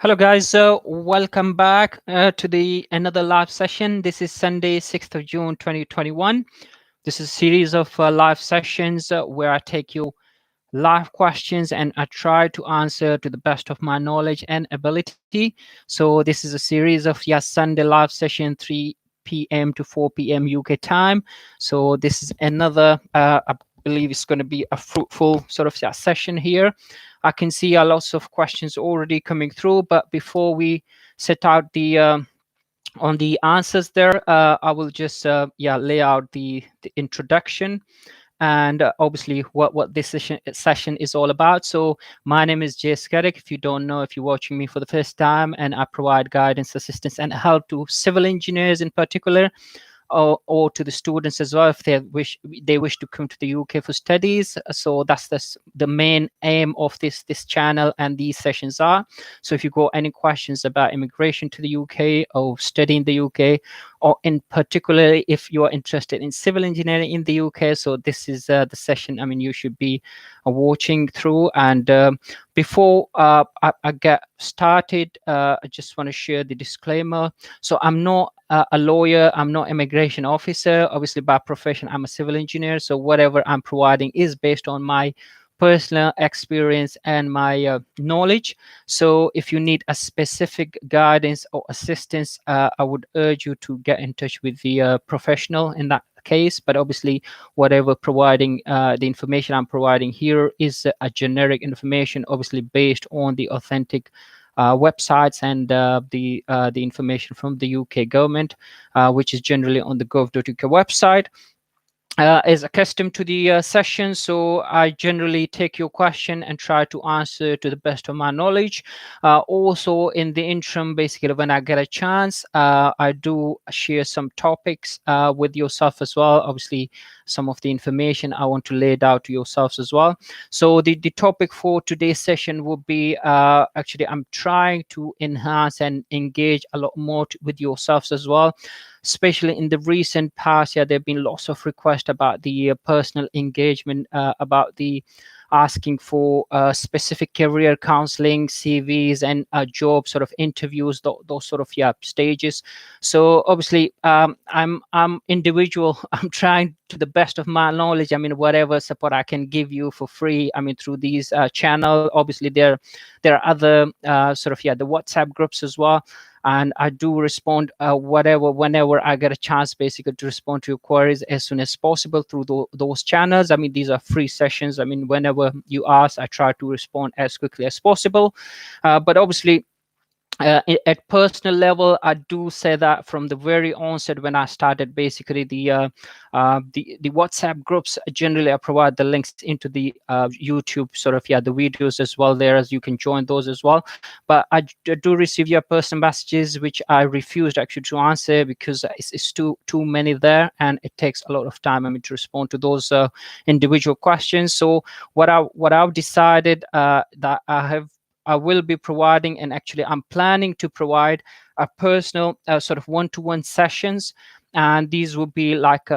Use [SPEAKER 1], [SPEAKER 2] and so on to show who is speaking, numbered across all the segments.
[SPEAKER 1] Hello guys, welcome back to the another live session. This is Sunday, 6th of June 2021. This is a series of live sessions where I take you live questions and I try to answer to the best of my knowledge and ability. So this is a series of Sunday live session 3 p.m. to 4 p.m. UK time. So this is another I believe it's going to be a fruitful sort of session here. I can see lots of questions already coming through, but before we set out the on the answers there, I will just lay out the introduction and obviously what this session is all about. So my name is Jay Skerrick. If you don't know, if you're watching me for the first time, and I provide guidance, assistance, and help to civil engineers in particular, or to the students as well if they wish to come to the UK for studies. So that's the main aim of this channel and these sessions are. So if you got any questions about immigration to the UK or studying in the UK, or in particular if you are interested in civil engineering in the UK, so this is the session you should be watching through. And before I get started, I just want to share the disclaimer. So I'm not a lawyer, I'm not immigration officer. Obviously, by profession, I'm a civil engineer. So whatever I'm providing is based on my personal experience and my knowledge. So if you need a specific guidance or assistance, I would urge you to get in touch with the professional in that case. But obviously, whatever providing the information I'm providing here is a generic information, obviously based on the authentic websites and the information from the UK government, which is generally on the gov.uk website. Is accustomed to the session, so I generally take your question and try to answer to the best of my knowledge. Also, in the interim, basically, when I get a chance, I do share some topics with yourself as well. Obviously, some of the information I want to lay it out to yourselves as well. So the topic for today's session will be actually I'm trying to enhance and engage a lot more with yourselves as well, especially in the recent past. There have been lots of requests about the personal engagement, about the asking for specific career counseling, CVs, and job sort of interviews, those sort of stages. So obviously, I'm individual. I'm trying to the best of my knowledge. Whatever support I can give you for free. Through these channel. Obviously, there are other sort of the WhatsApp groups as well, and I do respond whenever I get a chance, basically, to respond to your queries as soon as possible through those channels. These are free sessions. Whenever you ask, I try to respond as quickly as possible. But obviously, at personal level, I do say that from the very onset when I started, basically the WhatsApp groups, generally I provide the links into the YouTube sort of the videos as well there, as you can join those as well. But I do receive your personal messages which I refused actually to answer because it's too many there, and it takes a lot of time to respond to those individual questions. So what I've decided that I will be providing, and actually I'm planning to provide a personal sort of one-to-one sessions, and these will be like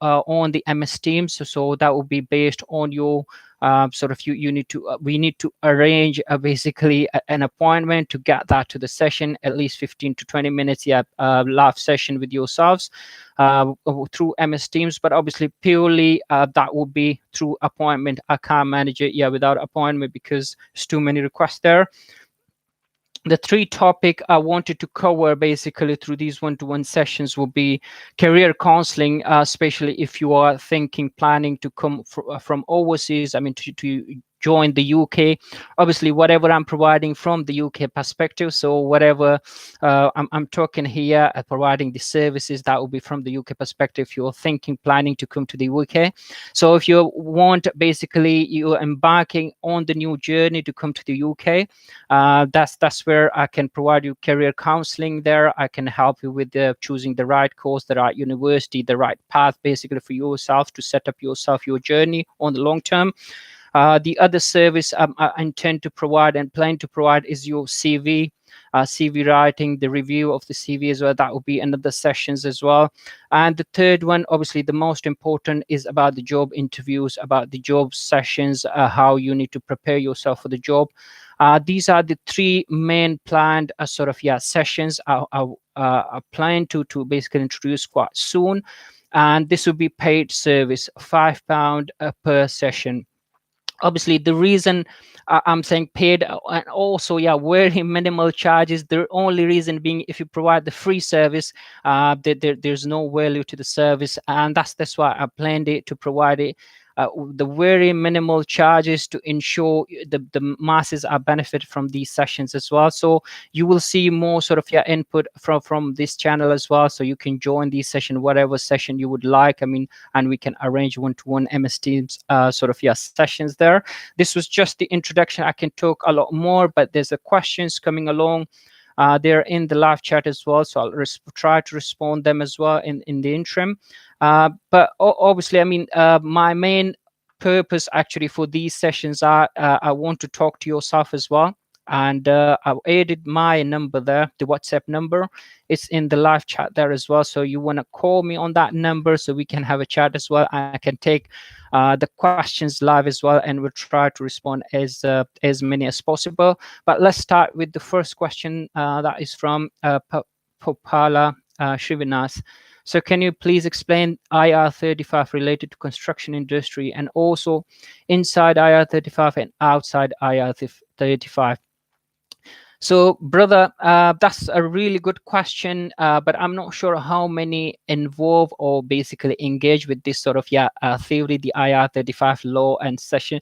[SPEAKER 1] on the MS Teams. So that will be based on your sort of you need to we need to arrange basically an appointment to get that to the session, at least 15 to 20 minutes live session with yourselves through MS Teams. But obviously purely that will be through appointment. I can't manage it without appointment because there's too many requests there. The three topic I wanted to cover basically through these one-to-one sessions will be career counseling, especially if you are planning to come from overseas, to join the UK. Obviously, whatever I'm providing from the UK perspective, so whatever I'm talking here, providing the services, that will be from the UK perspective. If you're planning to come to the UK. So if you want, basically, you're embarking on the new journey to come to the UK, that's where I can provide you career counseling there. I can help you with choosing the right course, the right university, the right path, basically for yourself to set up your journey on the long term. The other service I intend to provide and plan to provide is your CV. CV writing, the review of the CV as well. That will be another sessions as well. And the third one, obviously the most important, is about the job interviews, about the job sessions, how you need to prepare yourself for the job. These are the three main planned sort of sessions I plan to basically introduce quite soon, and this will be paid service, £5 per session. Obviously the reason I'm saying paid, and also very minimal charges, the only reason being if you provide the free service, there's no value to the service, and that's why I planned it to provide it the very minimal charges to ensure the masses are benefit from these sessions as well. So you will see more sort of input from this channel as well, so you can join these session, whatever session you would like. I mean, and we can arrange one-to-one MS Teams sort of sessions there. This was just the introduction. I can talk a lot more, but there's a questions coming along. They're in the live chat as well, so I'll try to respond them as well in the interim. But obviously, I mean, my main purpose actually for these sessions are I want to talk to yourself as well. And I've added my number there, the WhatsApp number. It's in the live chat there as well. So you want to call me on that number so we can have a chat as well. I can take the questions live as well, and we'll try to respond as many as possible. But let's start with the first question that is from Popala Srivinas. So can you please explain IR35 related to construction industry, and also inside IR35 and outside IR35? So, brother, that's a really good question, but I'm not sure how many involve or basically engage with this sort of theory, the IR35 law and session.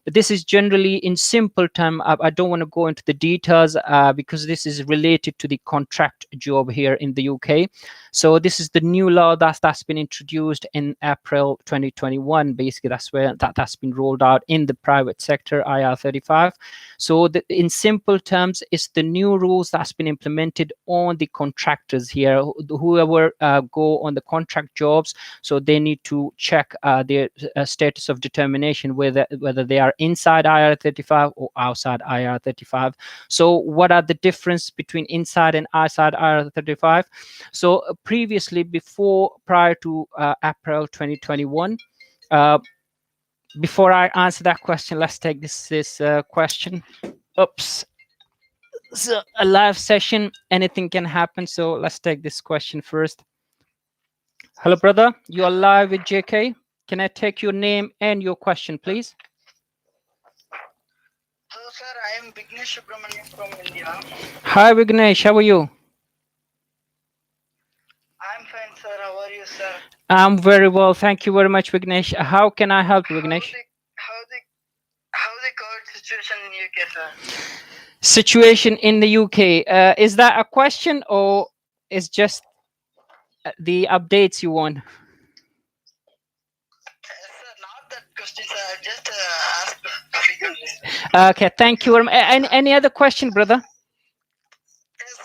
[SPEAKER 1] But this is generally in simple term. I don't want to go into the details because this is related to the contract job here in the UK. So this is the new law that's been introduced in April 2021. Basically, that's where that's been rolled out in the private sector, IR35. So in simple terms, it's the new rules that's been implemented on the contractors here, whoever go on the contract jobs. So they need to check their status of determination, whether they are inside IR35 or outside IR35. So what are the difference between inside and outside IR35? So previously, prior to April 2021, before I answer that question, let's take this question. Oops. So a live session, anything can happen. So let's take this question first. Hello, brother. You are live with JK. Can I take your name and your question, please?
[SPEAKER 2] Hello, sir. I am Vignesh Subramanian from India.
[SPEAKER 1] Hi, Vignesh. How are you?
[SPEAKER 2] I'm fine, sir. How are you, sir?
[SPEAKER 1] I'm very well. Thank you very much, Vignesh. How can I help you, Vignesh?
[SPEAKER 2] How the COVID situation in UK, sir?
[SPEAKER 1] Situation in the UK. Is that a question or is just the updates you want?
[SPEAKER 2] Sir, not that question, sir. I just asked.
[SPEAKER 1] Okay, thank you. Any other question, brother?
[SPEAKER 2] Yes, sir.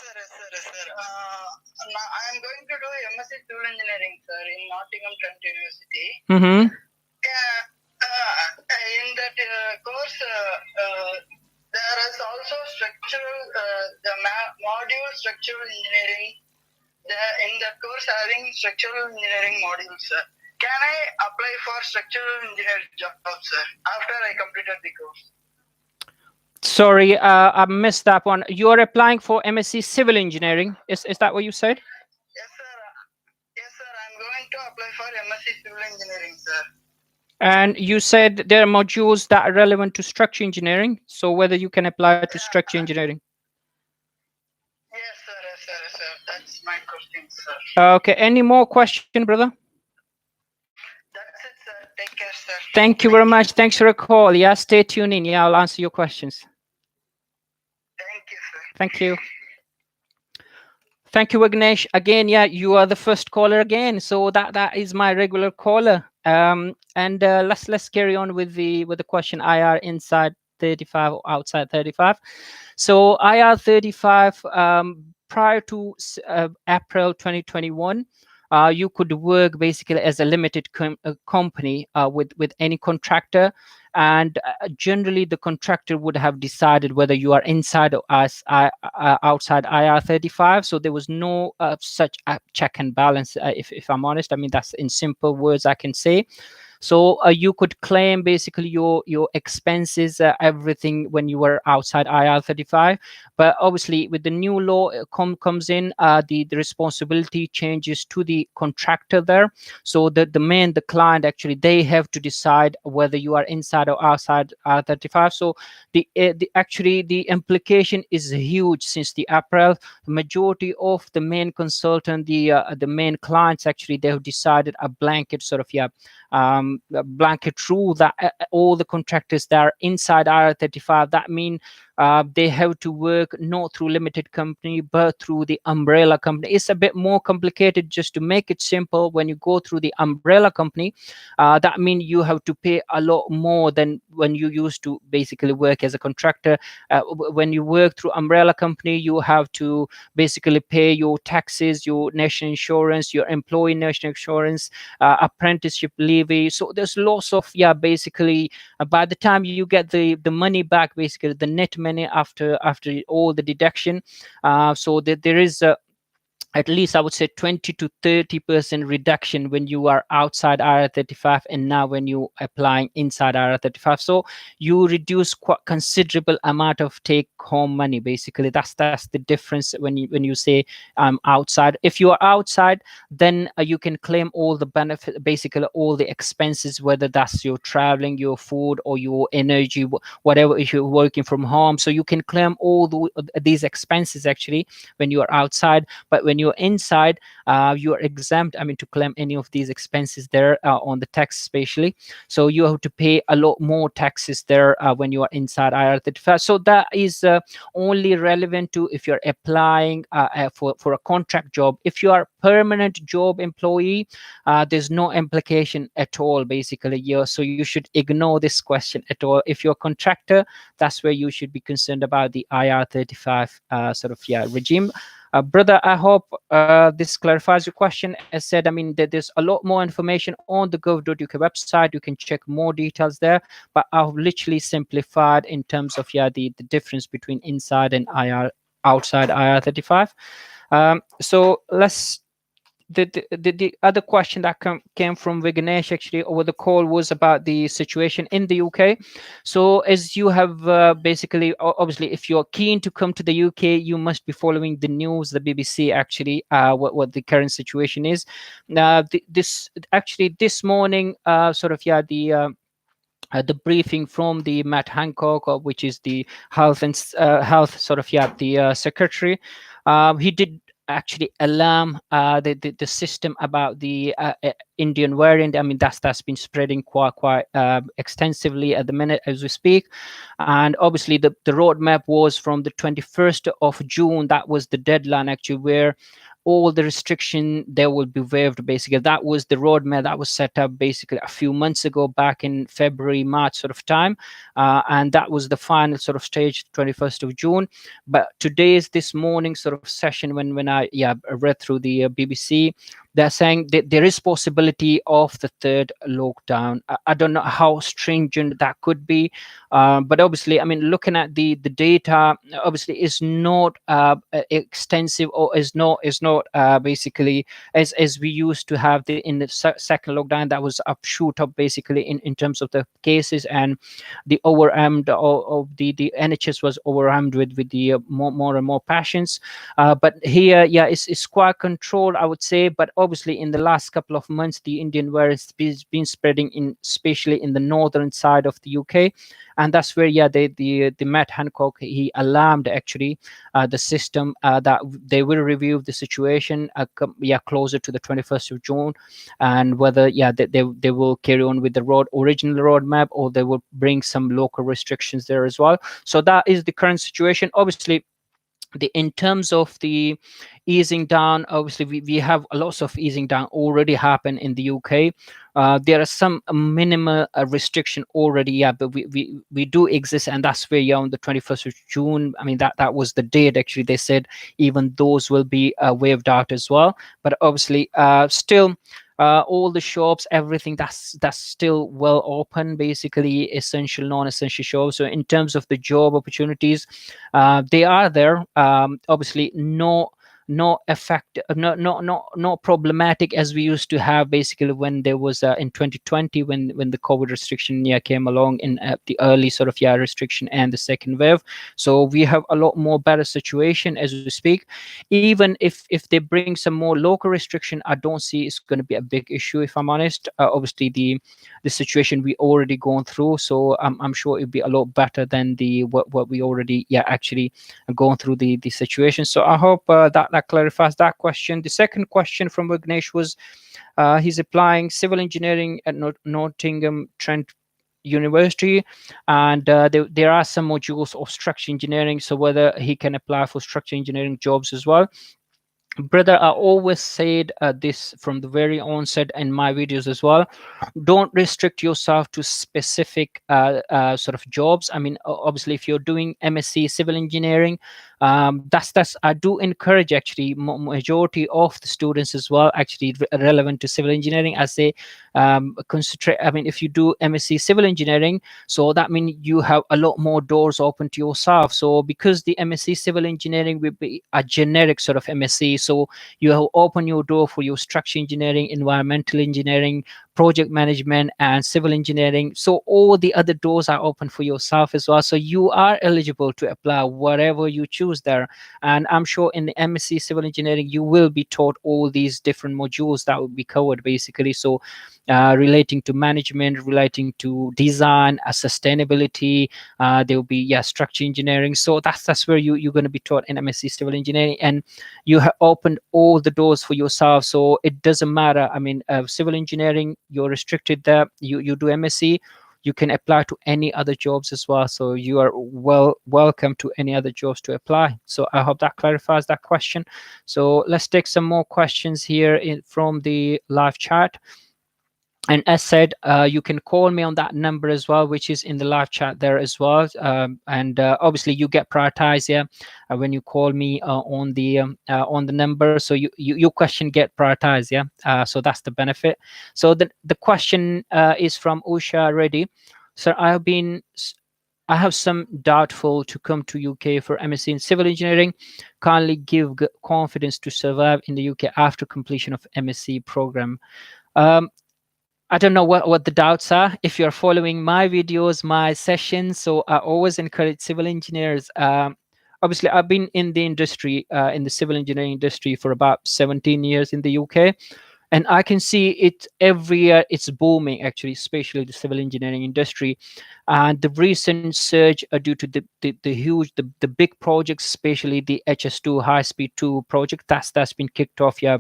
[SPEAKER 2] I'm going to do MSc Civil Engineering, sir, in Nottingham Trent University.
[SPEAKER 1] Mm-hmm.
[SPEAKER 2] In that course, there is also structural, the module structural engineering. In that course, having structural engineering modules, sir. Can I apply for structural engineer job, sir, after I completed the course?
[SPEAKER 1] Sorry, I missed that one. You are applying for MSc Civil Engineering. Is that what you said?
[SPEAKER 2] Yes, sir. Yes, sir. I'm going to apply for MSc Civil Engineering, sir.
[SPEAKER 1] And you said there are modules that are relevant to structure engineering. So whether you can apply to structure engineering.
[SPEAKER 2] Yes, sir. That's my question, sir.
[SPEAKER 1] Okay. Any more question, brother?
[SPEAKER 2] That's it, sir. Take care, sir.
[SPEAKER 1] Thank you very much. Thanks for a call. Yeah, stay tuned in. Yeah, I'll answer your questions.
[SPEAKER 2] Thank you, sir.
[SPEAKER 1] Thank you. Thank you, Vignesh. Again, yeah, you are the first caller again. So that is my regular caller. And let's carry on with the question. IR inside 35 or outside 35. So IR35 prior to April 2021. You could work basically as a limited company with any contractor, and generally the contractor would have decided whether you are inside or outside IR35. So there was no such check and balance, if I'm honest. I mean, that's in simple words I can say. So you could claim basically your expenses, everything, when you were outside IR35. But obviously with the new law comes in, the responsibility changes to the contractor there. So the client, actually, they have to decide whether you are inside or outside IR35. So the actually the implication is huge. Since the April, the majority of the main consultant, the main clients, actually, they have decided a blanket sort of, yeah, a blanket rule that all the contractors that are inside IR35, that mean they have to work not through limited company but through the umbrella company. It's a bit more complicated. Just to make it simple, when you go through the umbrella company, that means you have to pay a lot more than when you used to basically work as a contractor. When you work through umbrella company, you have to basically pay your taxes, your national insurance, your employee national insurance, apprenticeship levy. So there's lots of, yeah, basically by the time you get the money back, basically the net money after all the deduction, so that there is at least I would say 20 to 30% reduction when you are outside IR35 and now when you applying inside IR35. So you reduce quite considerable amount of take home money. Basically, that's the difference when you say outside. If you are outside, then you can claim all the benefit, basically all the expenses, whether that's your traveling, your food, or your energy, whatever, if you're working from home. So you can claim all these expenses actually when you are outside. But when you're inside, you are exempt, I mean, to claim any of these expenses there on the tax especially. So you have to pay a lot more taxes there when you are inside IR35. So that is only relevant to if you're applying for a contract job. If you are permanent job employee, there's no implication at all basically. So you should ignore this question at all. If you're a contractor, that's where you should be concerned about the IR35 sort of, yeah, regime. Brother, I hope this clarifies your question. As said, I mean, there's a lot more information on the gov.uk website. You can check more details there, but I've literally simplified in terms of, yeah, the difference between inside and outside IR35. So let's the other question that came from Vignesh actually over the call was about the situation in the UK. So as you have basically, obviously, if you're keen to come to the UK, you must be following the news, the BBC actually, what the current situation is. This actually this morning, sort of, yeah, the briefing from the Matt Hancock, which is the health and health sort of, yeah, the secretary. He did actually alarm the system about the Indian variant. I mean, that's been spreading quite extensively at the minute as we speak. And obviously the roadmap was from the 21st of June. That was the deadline actually, where all the restriction there will be waived. Basically, that was the roadmap that was set up basically a few months ago, back in February, March sort of time, and that was the final sort of stage, 21st of June. But today's this morning sort of session, when I read through the BBC, they're saying that there is possibility of the third lockdown. I don't know how stringent that could be, but obviously, I mean, looking at the data, obviously is not extensive, or is not basically as we used to have in the second lockdown. That was up shoot up basically in terms of the cases, and the overwhelmed of the NHS was overwhelmed with the more and more patients. But here, yeah, it's quite controlled, I would say. But obviously, in the last couple of months, the Indian virus has been spreading especially in the northern side of the UK, and that's where, yeah, the Matt Hancock, he alarmed actually the system that they will review the situation closer to the 21st of June, and whether, yeah, they will carry on with the original roadmap, or they will bring some local restrictions there as well. So that is the current situation. Obviously, in terms of the easing down, obviously we have lots of easing down already happen in the UK. There are some minimal restriction already, yeah, but we do exist, and that's where, yeah, on the 21st of June, I mean, that was the date actually. They said even those will be waived out as well. But obviously, still, all the shops, everything, that's still well open, basically essential, non-essential shops. So in terms of the job opportunities, they are there. Obviously no effect, no problematic as we used to have, basically when there was in 2020, when the COVID restriction, yeah, came along in the early sort of, yeah, restriction and the second wave. So we have a lot more better situation as we speak. Even if they bring some more local restriction, I don't see it's going to be a big issue, if I'm honest. Obviously the situation we already gone through, so I'm sure it'll be a lot better than the what we already, yeah, actually going through the situation. So I hope that clarifies that question. The second question from Vignesh was, he's applying civil engineering at Nottingham Trent University, and there are some modules of structure engineering, so whether he can apply for structure engineering jobs as well. Brother, I always said this from the very onset in my videos as well. Don't restrict yourself to specific sort of jobs. I mean, obviously if you're doing MSc civil engineering, that's I do encourage, actually majority of the students as well, actually relevant to civil engineering, I say, concentrate. I mean, if you do MSc civil engineering, so that means you have a lot more doors open to yourself. So because the MSc civil engineering will be a generic sort of MSc, so you have opened your door for your structure engineering, environmental engineering, project management, and civil engineering. So all the other doors are open for yourself as well, so you are eligible to apply whatever you choose there. And I'm sure in the MSc civil engineering you will be taught all these different modules that will be covered, basically. So relating to management, relating to design, sustainability, there will be, yeah, structure engineering. So that's where you're going to be taught in MSc civil engineering, and you have opened all the doors for yourself. So it doesn't matter. I mean, civil engineering, you're restricted there. You do MSc, you can apply to any other jobs as well. So you are welcome to any other jobs to apply. So I hope that clarifies that question. So let's take some more questions here from the live chat. And as said, you can call me on that number as well, which is in the live chat there as well. And obviously you get prioritized, yeah, when you call me on the number. So your question get prioritized, yeah. So that's the benefit. So the question is from Usha Reddy. So I have some doubtful to come to UK for MSc in civil engineering. Kindly give confidence to survive in the UK after completion of MSc program. I don't know what the doubts are. If you're following my videos, my sessions, so I always encourage civil engineers. Obviously, I've been in the industry, in the civil engineering industry for about 17 years in the UK. And I can see it every year. It's booming, actually, especially the civil engineering industry. And the recent surge are due to the huge, the big projects, especially the HS2 high speed 2 project that's been kicked off, yeah,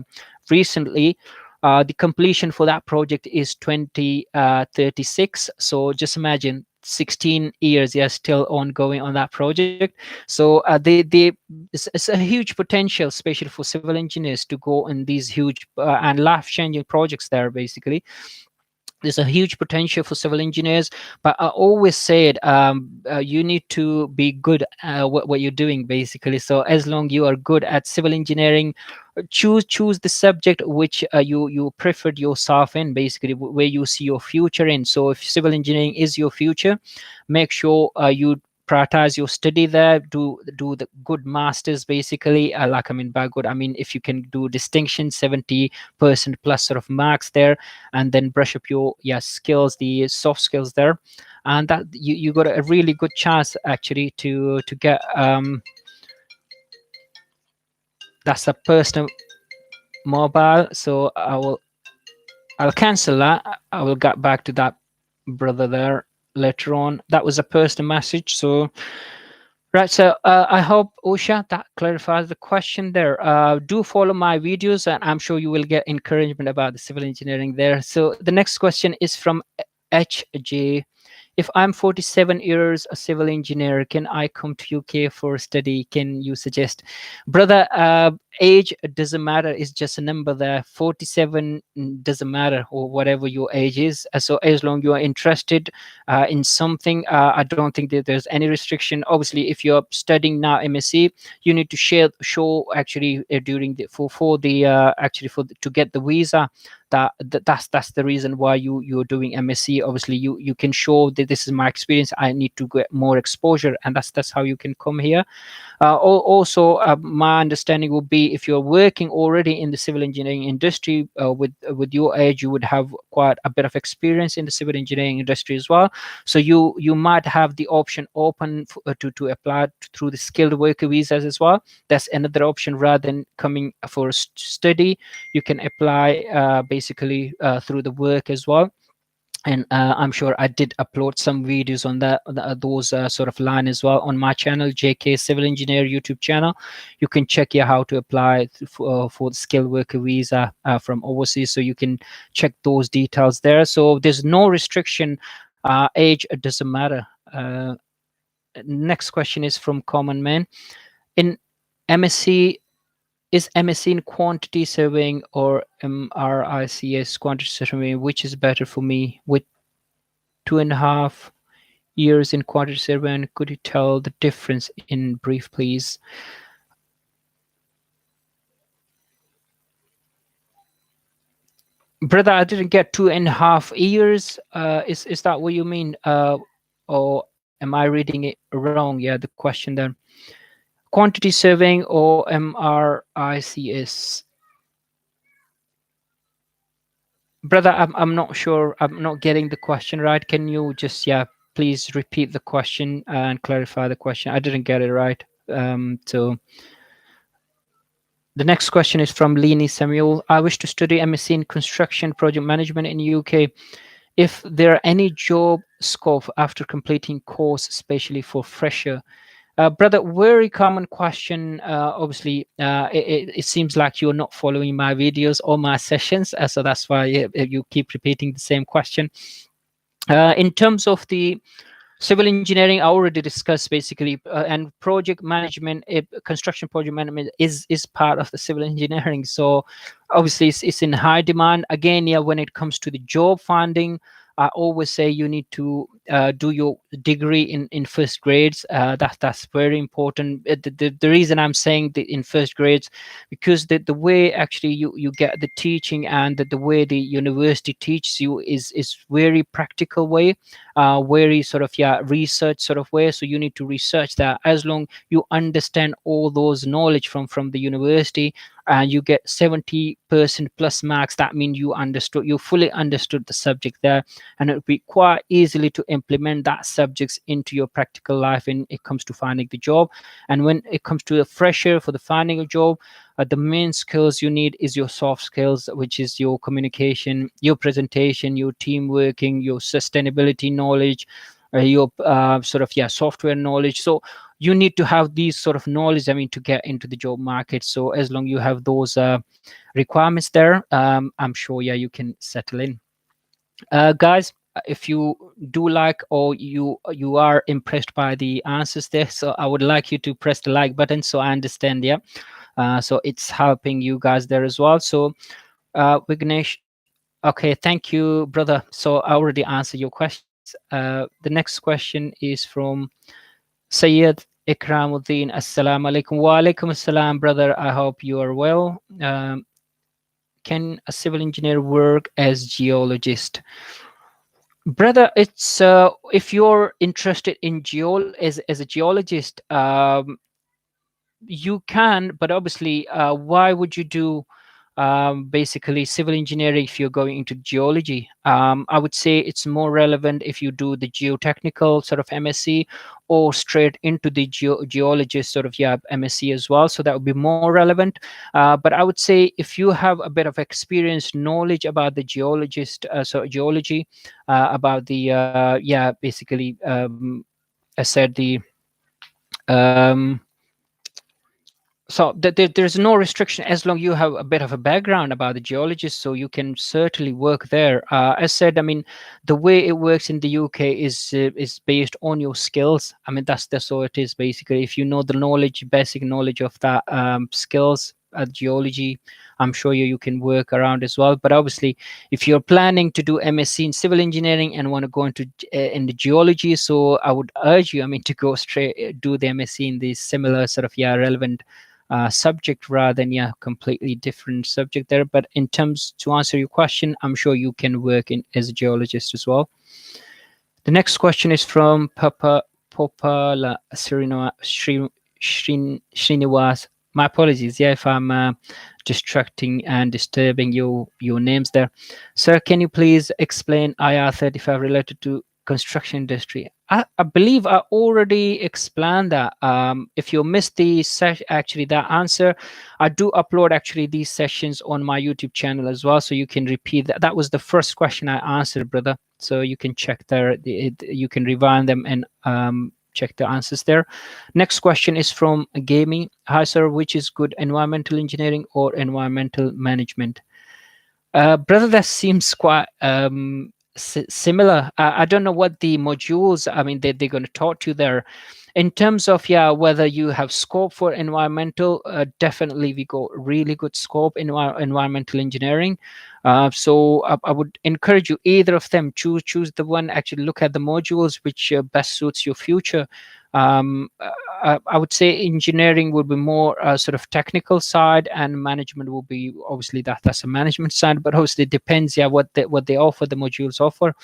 [SPEAKER 1] recently. The completion for that project is 2036. So just imagine 16 years, yeah, still ongoing on that project. So it's a huge potential, especially for civil engineers, to go in these huge and life-changing projects there, basically. There's a huge potential for civil engineers, but I always said, you need to be good at what you're doing, basically. So as long you are good at civil engineering, choose the subject which you preferred yourself in, basically, where you see your future in. So if civil engineering is your future, make sure you prioritize your study there. Do the good masters, basically. Like, I mean, by good, I mean if you can do distinction, 70% plus sort of marks there, and then brush up your, yeah, skills, the soft skills there, and that you got a really good chance, actually, to get that's a personal mobile. So I'll cancel that. I will get back to that brother there later on. That was a personal message. So right, so I hope, Usha, that clarifies the question there. Do follow my videos, and I'm sure you will get encouragement about the civil engineering there. So the next question is from HJ. If I'm 47 years a civil engineer, can I come to UK for study? Can you suggest? Brother, age doesn't matter. It's just a number there. 47 doesn't matter, or whatever your age is. So as long you are interested in something, I don't think that there's any restriction. Obviously, if you're studying now MSc, you need to show actually during the for the actually to get the visa. That's the reason why you're doing MSc. Obviously, you can show that this is my experience. I need to get more exposure, and that's how you can come here. Also, my understanding would be if you're working already in the civil engineering industry with your age, you would have quite a bit of experience in the civil engineering industry as well. So you might have the option open to apply through the skilled worker visas as well. That's another option rather than coming for study. You can apply basically through the work as well. And I'm sure I did upload some videos on those sort of line as well on my channel, JK Civil Engineer YouTube channel. You can check here how to apply for the skilled worker visa from overseas, so you can check those details there. So there's no restriction. Age doesn't matter. Next question is from Common Man. In MSc, is MSc in quantity surveying or MRICS quantity surveying? Which is better for me? With 2.5 years in quantity surveying, could you tell the difference in brief, please? Brother, I didn't get 2.5 years. Is that what you mean? Or am I reading it wrong? Yeah, the question there. Quantity surveying or MRICS? Brother, I'm not sure. I'm not getting the question right. Can you just, yeah, please repeat the question and clarify the question? I didn't get it right. So the next question is from Leni Samuel. I wish to study MSc in construction project management in UK. If there are any job scope after completing course, especially for fresher? Brother, very common question. Obviously, it seems like you're not following my videos or my sessions, so that's why you keep repeating the same question. In terms of the civil engineering, I already discussed basically, and project management, construction project management is part of the civil engineering. So obviously, it's in high demand. Again, yeah, when it comes to the job finding, I always say you need to do your degree in first grades. That's very important. The reason I'm saying that in first grades, because the way actually you get the teaching, and the way the university teaches you is very practical way, very sort of, yeah, research sort of way. So you need to research that. As long you understand all those knowledge from the university, and you get 70% plus marks, that means you fully understood the subject there, and it would be quite easily to implement that subjects into your practical life when it comes to finding the job. And when it comes to a fresher for the finding a job, the main skills you need is your soft skills, which is your communication, your presentation, your team working, your sustainability knowledge, your sort of, yeah, software knowledge. So you need to have these sort of knowledge, I mean, to get into the job market. So as long you have those requirements there, I'm sure, yeah, you can settle in. Guys, if you do like, or you are impressed by the answers there, so I would like you to press the like button, so I understand. Yeah, so it's helping you guys there as well. So Vignesh, okay, thank you, brother. So I already answered your questions. The next question is from Sayyid Ikramuddin. Assalamu alaikum. Wa alaikum assalam, brother. I hope you are well. Can a civil engineer work as geologist? Brother, it's if you're interested in as a geologist, you can, but obviously, why would you do basically civil engineering if you're going into geology? I would say it's more relevant if you do the geotechnical sort of MSc, or straight into the geologist sort of, yeah, MSc as well. So that would be more relevant. But I would say if you have a bit of experience, knowledge about the geologist, so geology, about the yeah, basically, I said the um, So there's no restriction as long you have a bit of a background about the geologist, so you can certainly work there. As said, I mean, the way it works in the UK is based on your skills. I mean, that's all it is basically. If you know the knowledge, basic knowledge of that skills at geology, I'm sure you can work around as well. But obviously, if you're planning to do MSc in civil engineering and want to go into in the geology, so I would urge you, I mean, to go straight do the MSc in these similar sort of relevant subject rather than completely different subject there. But in terms to answer your question, I'm sure you can work in as a geologist as well. The next question is from Popala Srinivas. My apologies, if I'm distracting and disturbing your names there. Sir, can you please explain IR35 related to construction industry? I believe I already explained that. If you missed the actually that answer, I do upload actually these sessions on my YouTube channel as well, so you can repeat that. That was the first question I answered, brother. So you can check there. You can rewind them and check the answers there. Next question is from Gamey. Hi, sir. Which is good, environmental engineering or environmental management? Brother, that seems quite similar. I don't know what the modules, I mean, they're going to talk to you there. In terms of, whether you have scope for environmental, definitely we got really good scope in environmental engineering. So I would encourage you, either of them, choose the one, actually look at the modules which best suits your future. I would say engineering would be more sort of technical side, and management will be obviously that's a management side. But obviously it depends, what they offer, the modules offer.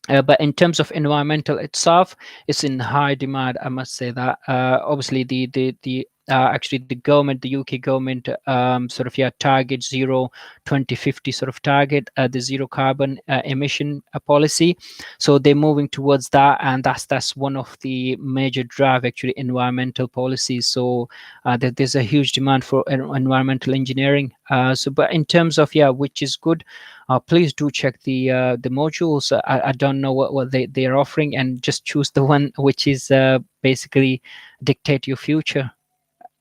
[SPEAKER 1] But in terms of environmental itself, it's in high demand. I must say that. Obviously, the actually the government, the UK government, sort of target 2050 sort of target, the zero carbon emission policy. So they're moving towards that, and that's one of the major drive actually environmental policies. So there's a huge demand for environmental engineering. But in terms of which is good. Please do check the modules. I don't know what they are offering, and just choose the one which is basically dictate your future.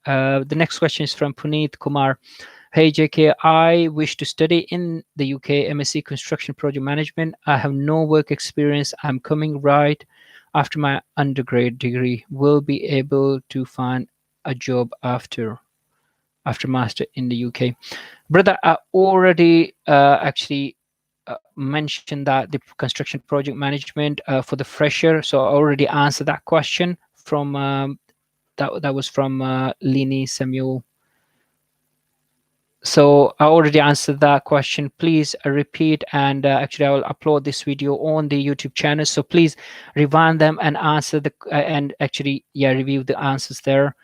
[SPEAKER 1] The next question is from Puneet Kumar. Hey JK, I wish to study in the UK MSc Construction Project Management. I have no work experience. I'm coming right after my undergrad degree. Will be able to find a job after master in the UK. Brother, I already actually mentioned that the construction project management for the fresher. So I already answered that question from that was from Lini Samuel. So I already answered that question. Please repeat, and actually I will upload this video on the YouTube channel. So please rewind them and answer and actually review the answers there.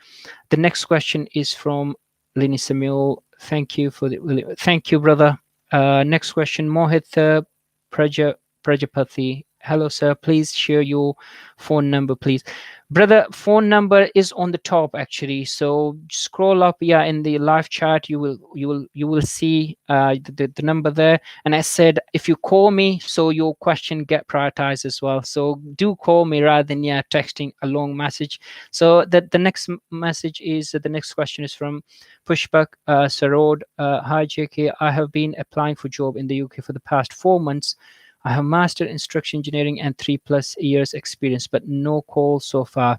[SPEAKER 1] The next question is from Lini Samuel. Thank you thank you, brother. Next question, Mohit Prajapati. Hello, sir. Please share your phone number, please. Brother, phone number is on the top actually. So scroll up, in the live chat. You will see the number there. And I said, if you call me, so your question get prioritized as well. So do call me rather than texting a long message. So the next message is the next question is from Pushpak Sarod. Hi JK, I have been applying for job in the UK for the past 4 months. I have master in structural engineering and 3+ years experience, but no call so far.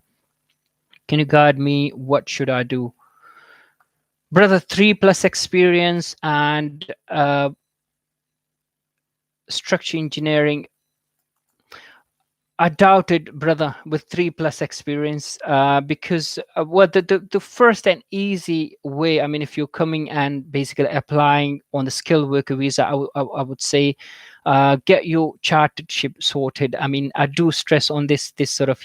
[SPEAKER 1] Can you guide me? What should I do? Brother, 3+ experience and structural engineering. I doubt it, brother, with 3+ experience, because the first and easy way, I mean, if you're coming and basically applying on the skilled worker visa, I would say get your chartership sorted. I mean, I do stress on this sort of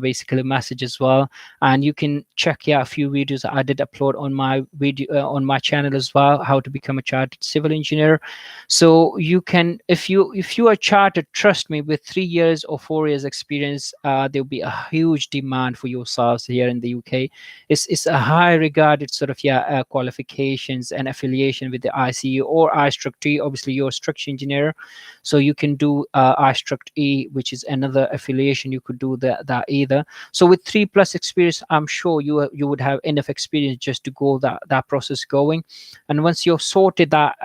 [SPEAKER 1] basically message as well, and you can check a few videos I did upload on my video on my channel as well, how to become a chartered civil engineer. So you can, if you are chartered, trust me, with 3 years or 4 years experience, there'll be a huge demand for yourselves here in the UK. It's a high regarded sort of qualifications and affiliation with the ICU or I structure. Obviously, you're a structural engineer. So you can do istruct E, which is another affiliation. You could do that either. So with 3+ experience, I'm sure you would have enough experience just to go that process going. And once you've sorted that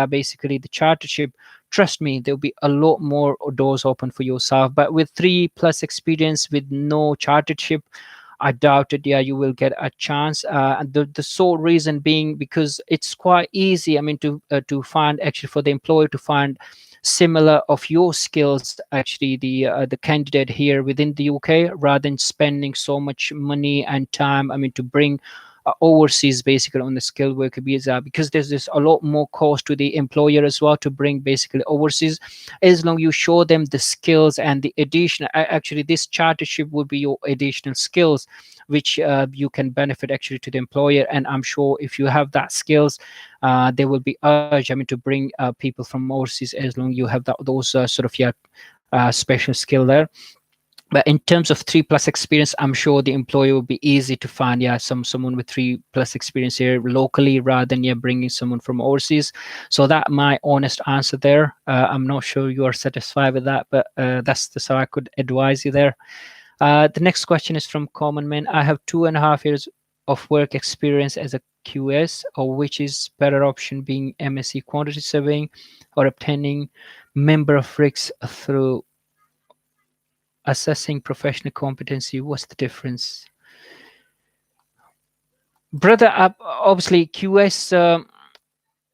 [SPEAKER 1] basically the chartership, trust me, there'll be a lot more doors open for yourself. But with 3+ experience with no chartership, I doubt it. Yeah, you will get a chance. And the sole reason being because it's quite easy. I mean, to find actually for the employer to find similar of your skills. Actually, the candidate here within the UK, rather than spending so much money and time. I mean, to bring overseas basically on the skilled worker visa, because there's a lot more cost to the employer as well to bring basically overseas. As long you show them the skills and the additional, actually this chartership would be your additional skills which you can benefit actually to the employer. And I'm sure if you have that skills, they will be urged, I mean, to bring people from overseas, as long you have those sort of special skill there. But in terms of 3+ experience, I'm sure the employer will be easy to find, someone with 3+ experience here locally, rather than bringing someone from overseas. So that my honest answer there. I'm not sure you are satisfied with that, but that's how I could advise you there. The next question is from Common Man. I have 2.5 years of work experience as a QS, or which is better option, being MSc quantity surveying or obtaining member of RICS through assessing professional competency? What's the difference, brother? Obviously QS,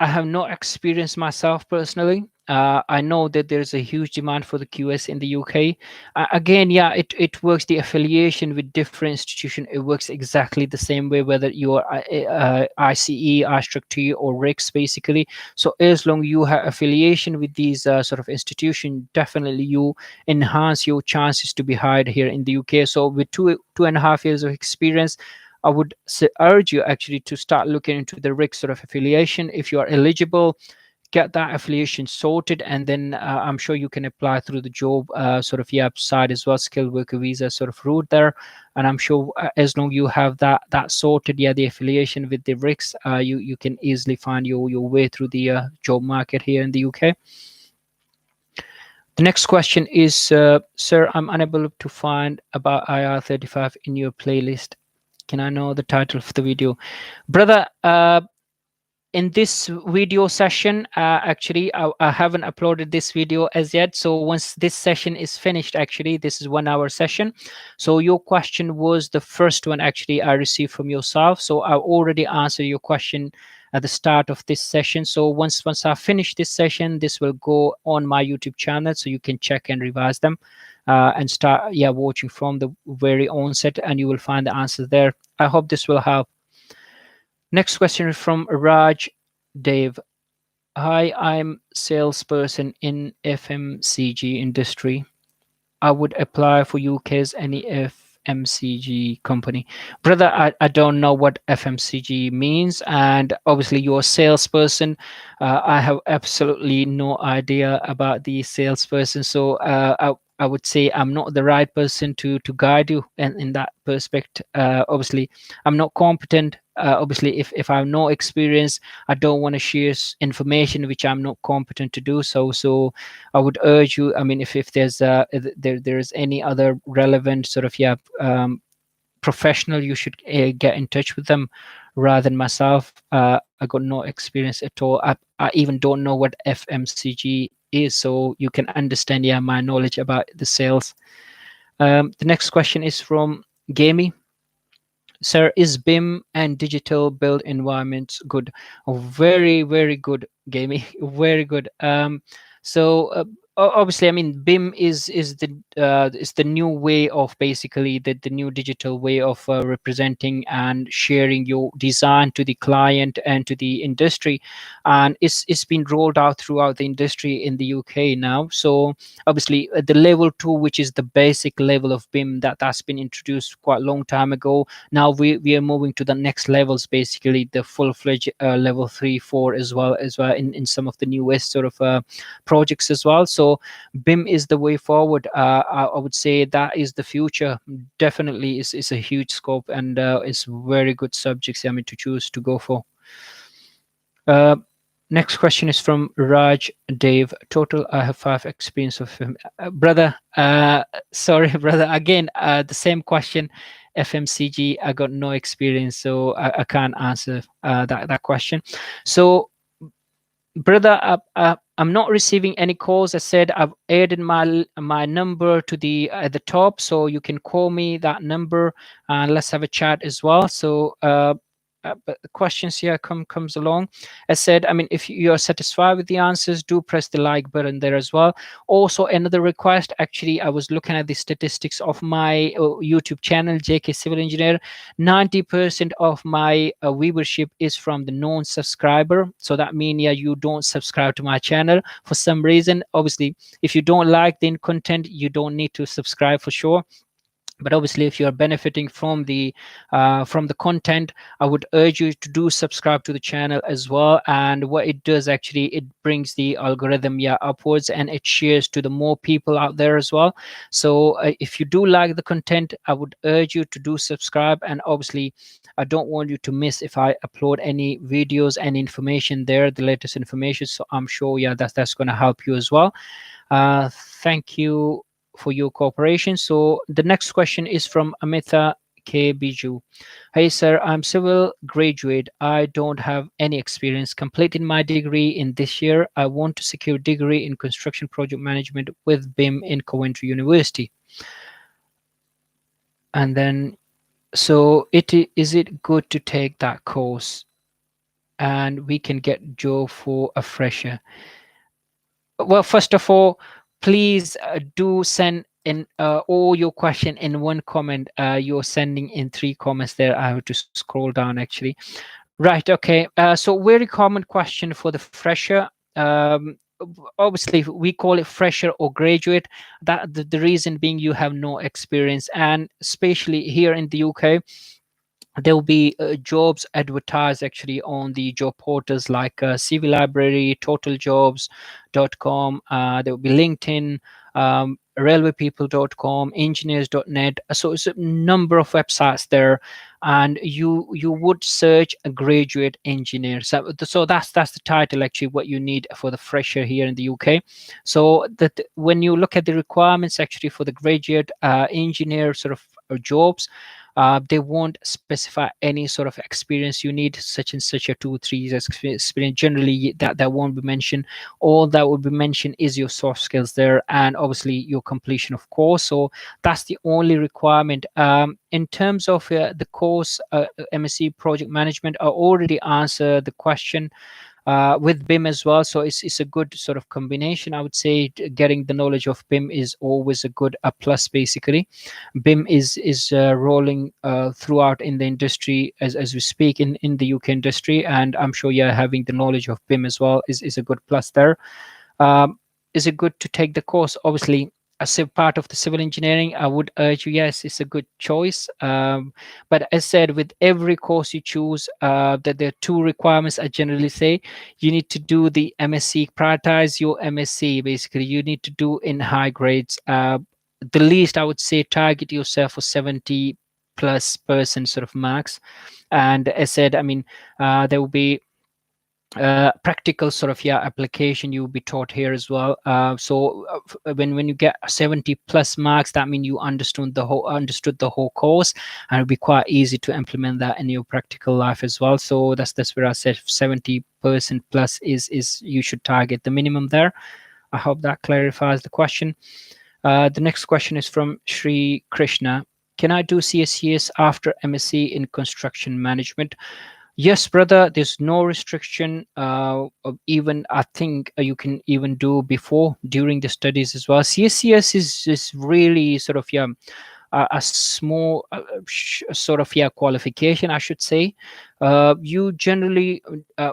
[SPEAKER 1] I have no experience myself personally. I know that there's a huge demand for the QS in the UK. Again, it works. The affiliation with different institution, it works exactly the same way, whether you are ICE, iStruct, or RICS, basically. So as long you have affiliation with these sort of institution, definitely you enhance your chances to be hired here in the UK. So with 2.5 years of experience, I would urge you actually to start looking into the RIC sort of affiliation. If you are eligible, get that affiliation sorted, and then I'm sure you can apply through the job side as well, skilled worker visa sort of route there. And I'm sure as long you have that sorted, the affiliation with the RICS, you can easily find your way through the job market here in the UK. The next question is, sir, I'm unable to find about IR35 in your playlist. Can I know the title of the video? Brother, in this video session, actually, I haven't uploaded this video as yet. So once this session is finished, actually, this is 1 hour session. So your question was the first one actually I received from yourself. So I already answered your question at the start of this session. So once I finish this session, this will go on my YouTube channel, so you can check and revise them. And start watching from the very onset, and you will find the answers there. I hope this will help. Next question is from Raj Dave. Hi, I'm salesperson in FMCG industry. I would apply for UK's any FMCG company. Brother, I don't know what FMCG means, and obviously you're a salesperson. I have absolutely no idea about the salesperson, so I would say I'm not the right person to guide you in that perspective. Obviously, I'm not competent. Obviously, if I have no experience, I don't want to share information which I'm not competent to do so. So I would urge you. I mean, if there's there is any other relevant sort of professional, you should get in touch with them rather than myself. I got no experience at all. I even don't know what FMCG is, so you can understand my knowledge about the sales. The next question is from Gamey. Sir, is BIM and digital build environments good? Oh, very, very good, Gamey. Very good. So obviously, I mean, BIM is the new way of basically the new digital way of representing and sharing your design to the client and to the industry, and it's been rolled out throughout the industry in the UK now. So obviously, the level 2, which is the basic level of BIM, that's been introduced quite a long time ago. Now we are moving to the next levels, basically the full-fledged level 3, 4 as well in some of the newest sort of projects as well. So BIM is the way forward. I would say that is the future. Definitely is a huge scope, and it's very good subjects, I mean, to choose to go for. Next question is from Raj Dave. Total, I have 5 experience of brother. Sorry, brother. Again, the same question. FMCG. I got no experience, so I can't answer that question. So, brother, I'm not receiving any calls. I said I've added my number to the at the top, so you can call me that number and let's have a chat as well. So but the questions here comes along. I said, I mean, if you're satisfied with the answers, do press the like button there as well. Also, another request. Actually, I was looking at the statistics of my YouTube channel, JK Civil Engineer. 90% of my viewership is from the non-subscriber. So that means, yeah, you don't subscribe to my channel for some reason. Obviously, if you don't like the content, you don't need to subscribe for sure. But obviously, if you are benefiting from the content, I would urge you to do subscribe to the channel as well. And what it does, actually, it brings the algorithm, yeah, upwards, and it shares to the more people out there as well. So if you do like the content, I would urge you to do subscribe. And obviously, I don't want you to miss if I upload any videos and information there, the latest information. So I'm sure, yeah, that's going to help you as well. Thank you for your cooperation. So the next question is from Amita K. Biju. Hey sir, I'm civil graduate. I don't have any experience. Completing my degree in this year. I want to secure degree in construction project management with BIM in Coventry University. And then, so is it good to take that course? And we can get Joe for a fresher. Well, first of all, please do send in all your question in one comment. You're sending in 3 comments there. I have to scroll down actually. Right. Okay. So very common question for the fresher. Obviously, we call it fresher or graduate. That the reason being you have no experience, and especially here in the UK, there will be jobs advertised actually on the job portals like CV Library, totaljobs.com. There will be LinkedIn, railwaypeople.com, engineers.net. So it's a number of websites there, and you would search a graduate engineer. So that's the title actually what you need for the fresher here in the UK. So that when you look at the requirements actually for the graduate engineer sort of jobs, they won't specify any sort of experience you need, such and such a 2 3 years experience. Generally, that won't be mentioned. All that will be mentioned is your soft skills there, and obviously your completion of course. So that's the only requirement. In terms of the course, MSc Project Management, I already answered the question with BIM as well. So it's a good sort of combination. I would say getting the knowledge of BIM is always a good a plus. Basically, BIM is rolling throughout in the industry as we speak in the UK industry, and I'm sure yeah, having the knowledge of BIM as well is a good plus there. Is it good to take the course? Obviously, as a part of the civil engineering, I would urge you, yes, it's a good choice. But as said, with every course you choose, that there are 2 requirements I generally say. You need to do the MSc, prioritize your MSc. Basically, you need to do in high grades. The least I would say target yourself for 70+% sort of marks. And as said, I mean, there will be practical sort of yeah application you will be taught here as well. When you get 70+ marks, that means you understood the whole course, and it'll be quite easy to implement that in your practical life as well. So that's where I said 70% plus is you should target the minimum there. I hope that clarifies the question. The next question is from Sri Krishna. Can I do CSCS after MSc in construction management? Yes, brother, there's no restriction. Even I think you can even do before, during the studies as well. CSCS is really sort of yeah, a small sort of yeah qualification, I should say. You generally,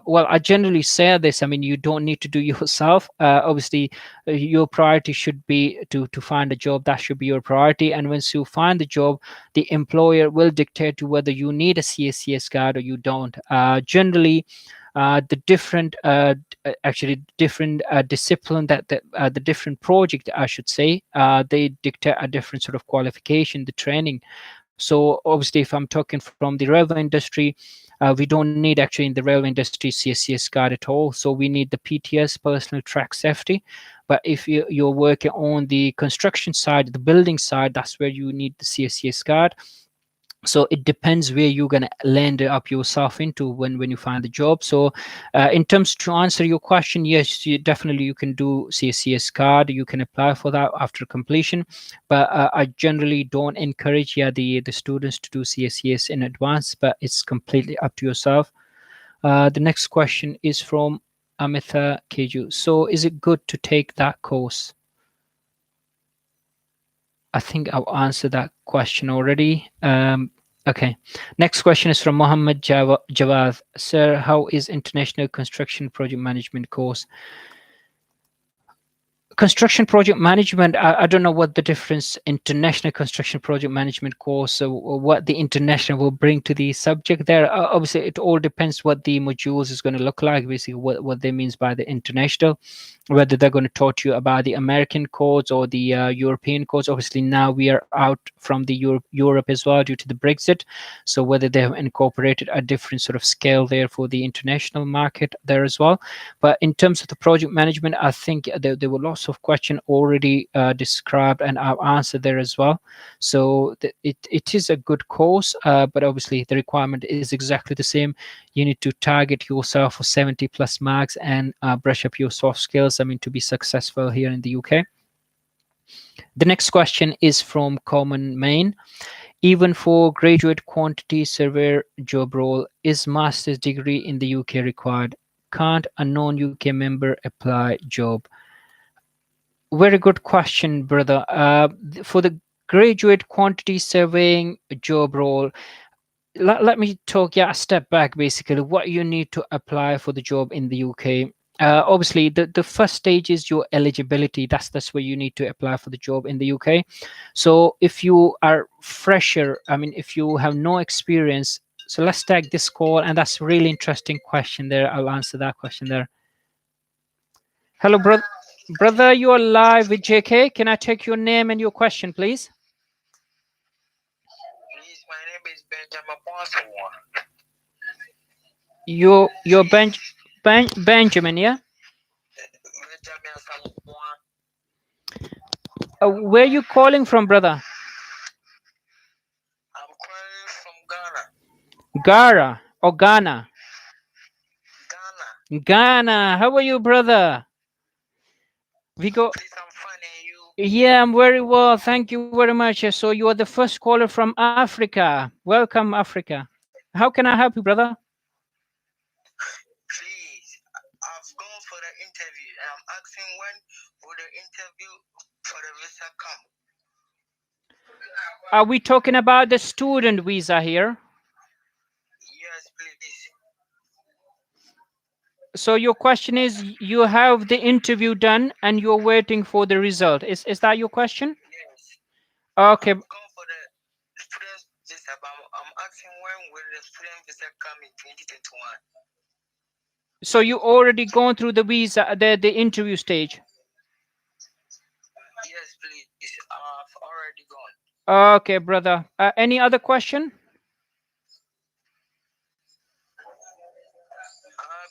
[SPEAKER 1] well, I generally say this. I mean, you don't need to do yourself. Obviously, your priority should be to find a job. That should be your priority. And once you find the job, the employer will dictate to whether you need a CSCS card or you don't. Generally, the different actually different discipline that the different project I should say, they dictate a different sort of qualification, the training. So obviously, if I'm talking from the railway industry, we don't need actually in the railway industry CSCS card at all. So we need the PTS, personal track safety. But if you're working on the construction side, the building side, that's where you need the CSCS card. So it depends where you're going to land up yourself into when you find the job. So in terms to answer your question, yes, definitely you can do CSCS card, you can apply for that after completion. But I generally don't encourage the students to do CSCS in advance, but it's completely up to yourself. The next question is from Amitha Keju. So is it good to take that course? I think I've answered that question already. Okay. Next question is from Mohammed Jawad. Sir, how is International Construction Project Management course? Construction project management, I don't know what the difference international construction project management course or what the international will bring to the subject there. Obviously it all depends what the modules is going to look like, basically what they means by the international, whether they're going to talk you about the American codes or the European codes. Obviously now we are out from the Europe as well due to the Brexit, so whether they have incorporated a different sort of scale there for the international market there as well. But in terms of the project management, I think there were lots of questions already described and I've answered there as well. So it is a good course, but obviously the requirement is exactly the same. You need to target yourself for 70 plus marks and brush up your soft skills, I mean, to be successful here in the UK. The next question is from Common Main. Even for graduate quantity surveyor job role, is master's degree in the UK required? Can't a non-UK member apply job? Very good question, brother. For the graduate quantity surveying job role, let me talk a step back. Basically, what you need to apply for the job in the UK. Obviously, the first stage is your eligibility. That's where you need to apply for the job in the UK. So if you are fresher, I mean, if you have no experience, so let's take this call, and that's a really interesting question there. I'll answer that question there. Hello, brother. Brother, you are live with JK. Can I take your name and your question, please?
[SPEAKER 3] Please, my name is Benjamin Bonsoir.
[SPEAKER 1] Your Benjamin, yeah?
[SPEAKER 3] Benjamin Samoan.
[SPEAKER 1] Where you calling from, brother?
[SPEAKER 3] I'm calling from Ghana.
[SPEAKER 1] Gara or Ghana?
[SPEAKER 3] Ghana.
[SPEAKER 1] Ghana. How are you, brother? We go.
[SPEAKER 3] Please, I'm fine and you.
[SPEAKER 1] Yeah, I'm very well. Thank you very much. So you are the first caller from Africa. Welcome, Africa. How can I help you, brother?
[SPEAKER 3] Please, I've gone for the interview and I'm asking when will the interview for the visa come?
[SPEAKER 1] Are we talking about the student visa here?
[SPEAKER 3] Yes, please.
[SPEAKER 1] So your question is, you have the interview done and you're waiting for the result. Is that your question?
[SPEAKER 3] Yes.
[SPEAKER 1] Okay.
[SPEAKER 3] I've gone for the student visa, but I'm asking when will the student visa come in 2021?
[SPEAKER 1] So you already gone through the visa, the interview stage.
[SPEAKER 3] Yes, please. I've already gone.
[SPEAKER 1] Okay, brother. Any other question?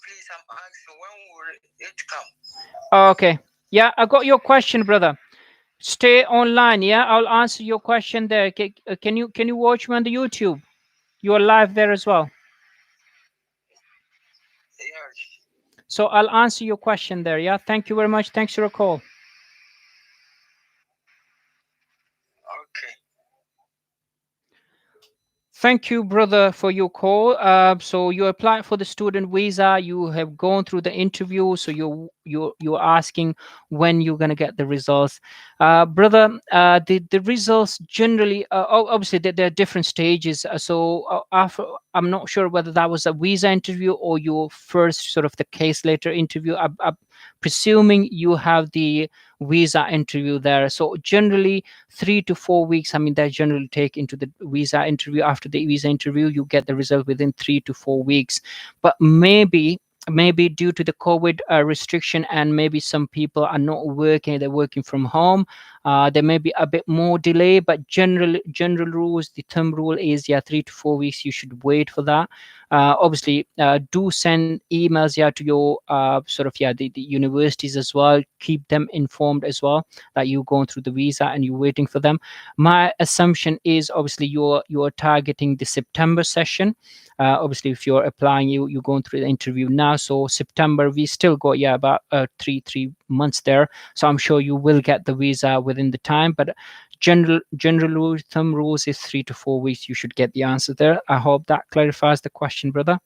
[SPEAKER 3] Please, I'm asking when will it come?
[SPEAKER 1] Okay. Yeah, I got your question, brother. Stay online. Yeah, I'll answer your question there. Can you watch me on the YouTube? You are live there as well.
[SPEAKER 3] Yes.
[SPEAKER 1] So I'll answer your question there. Yeah. Thank you very much. Thanks for your call.
[SPEAKER 3] Okay.
[SPEAKER 1] Thank you, brother, for your call. So you applied for the student visa. You have gone through the interview. So you're asking when you're gonna get the results, brother. The results generally, obviously, there are different stages. After, I'm not sure whether that was a visa interview or your first sort of the case letter interview. I'm presuming you have the visa interview there. So generally 3 to 4 weeks, I mean, that generally take into the visa interview. After the visa interview, you get the result within 3 to 4 weeks. But maybe due to the COVID restriction, and maybe some people are not working, they're working from home, There may be a bit more delay, but general rules, the thumb rule is, yeah, 3 to 4 weeks. You should wait for that. Obviously, do send emails, yeah, to your sort of, yeah, the universities as well. Keep them informed as well that you're going through the visa and you're waiting for them. My assumption is, obviously, you're targeting the September session. Obviously, if you're applying, you're going through the interview now, so September, we still got, yeah, about three months there. So I'm sure you will get the visa within the time, but general rule, thumb rules is 3 to 4 weeks. You should get the answer there. I hope that clarifies the question, brother.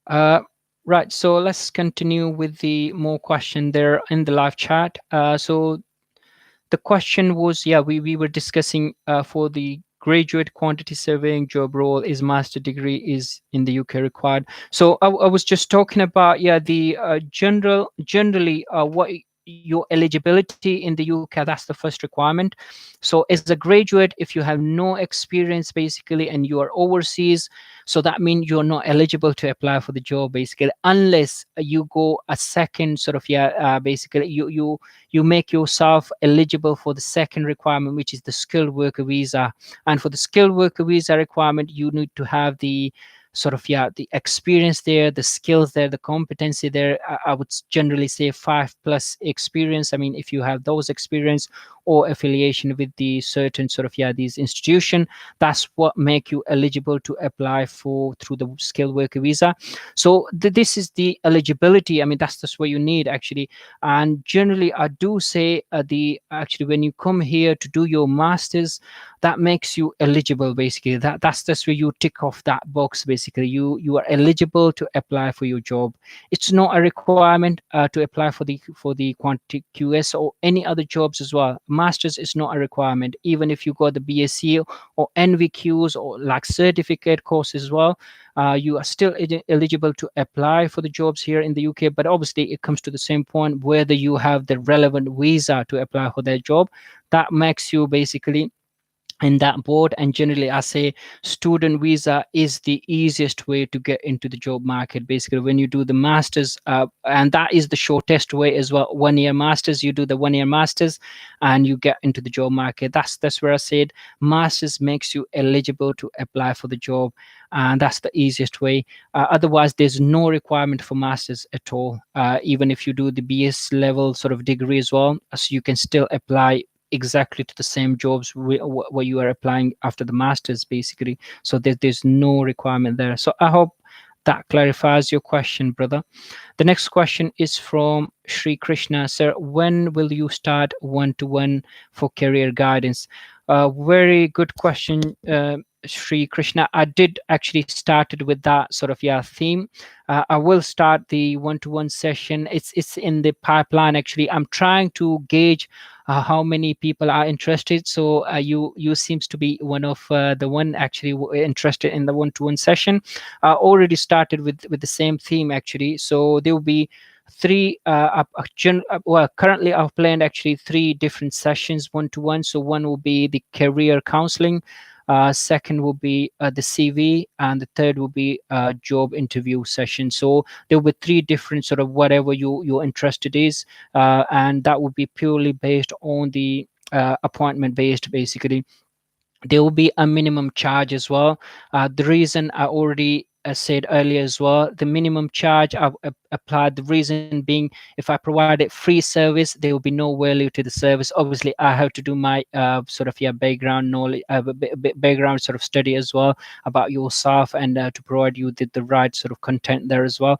[SPEAKER 1] uh right, so let's continue with the more question there in the live chat. So the question was, yeah, we were discussing, for the graduate quantity surveying job role, is master degree is in the UK required. So I was just talking about, yeah, the generally, what your eligibility in the UK, that's the first requirement. So as a graduate, if you have no experience basically and you are overseas, so that means you're not eligible to apply for the job basically, unless you go a second sort of, yeah, basically you make yourself eligible for the second requirement, which is the skilled worker visa. And for the skilled worker visa requirement, you need to have the sort of, yeah, the experience there, the skills there, the competency there. I would generally say 5+ experience. I mean, if you have those experience or affiliation with the certain sort of, yeah, these institution, that's what make you eligible to apply for through the skilled worker visa. So this is the eligibility. I mean, that's just what you need actually. And generally, I do say, the actually, when you come here to do your masters, that makes you eligible basically. That's just where you tick off that box basically. You are eligible to apply for your job. It's not a requirement to apply for the quantity QS or any other jobs as well. Masters is not a requirement, even if you got the BSc or NVQs or like certificate courses as well. You are still eligible to apply for the jobs here in the UK. But obviously, it comes to the same point, whether you have the relevant visa to apply for that job. That makes you basically in that board. And generally, I say student visa is the easiest way to get into the job market basically. When you do the masters, and that is the shortest way as well, 1 year masters, you do the 1 year masters and you get into the job market. That's where I said masters makes you eligible to apply for the job, and that's the easiest way. Otherwise, there's no requirement for masters at all. Even if you do the BS level sort of degree as well, so you can still apply exactly to the same jobs where you are applying after the masters basically. So there's no requirement there. So I hope that clarifies your question, brother. The next question is from Sri Krishna. Sir, when will you start one-to-one for career guidance? Very good question, Sri Krishna. I did actually started with that sort of, yeah, theme. I will start the one-to-one session. It's in the pipeline actually. I'm trying to gauge how many people are interested. So you seems to be one of the one actually interested in the one-to-one session. I already started with the same theme actually. So there will be three well, currently I've planned actually 3 different sessions one-to-one. So one will be the career counseling, second will be the CV, and the third will be job interview session. So there will be 3 different sort of whatever your interested is, and that will be purely based on the appointment based basically. There will be a minimum charge as well. The reason I already said earlier as well, the minimum charge I've applied, the reason being, if I provided free service, there will be no value to the service. Obviously, I have to do my sort of, yeah, background knowledge, background sort of study as well about yourself, and to provide you the right sort of content there as well.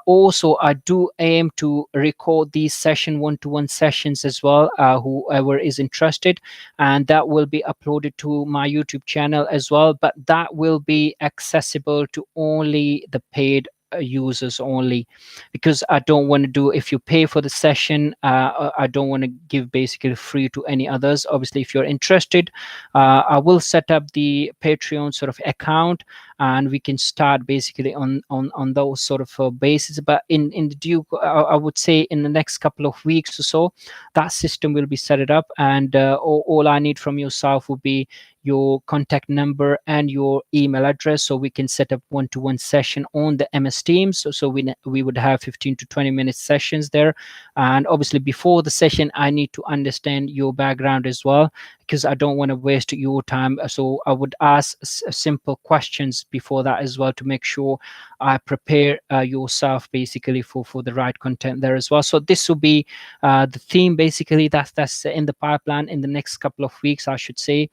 [SPEAKER 1] Also, I do aim to record these session one-to-one sessions as well, whoever is interested, and that will be uploaded to my YouTube channel as well. But that will be accessible to only the paid users only, because I don't want to do, if you pay for the session, I don't want to give basically free to any others. Obviously, if you're interested, I will set up the Patreon sort of account, and we can start basically on those sort of basis. But in the due, I would say in the next couple of weeks or so, that system will be set it up, and all I need from yourself would be your contact number and your email address, so we can set up one-to-one session on the MS Teams. So we would have 15 to 20 minute sessions there. And obviously before the session, I need to understand your background as well, because I don't want to waste your time. So I would ask simple questions before that as well, to make sure I prepare yourself basically for the right content there as well. So this will be the theme basically. That's in the pipeline in the next couple of weeks, I should say.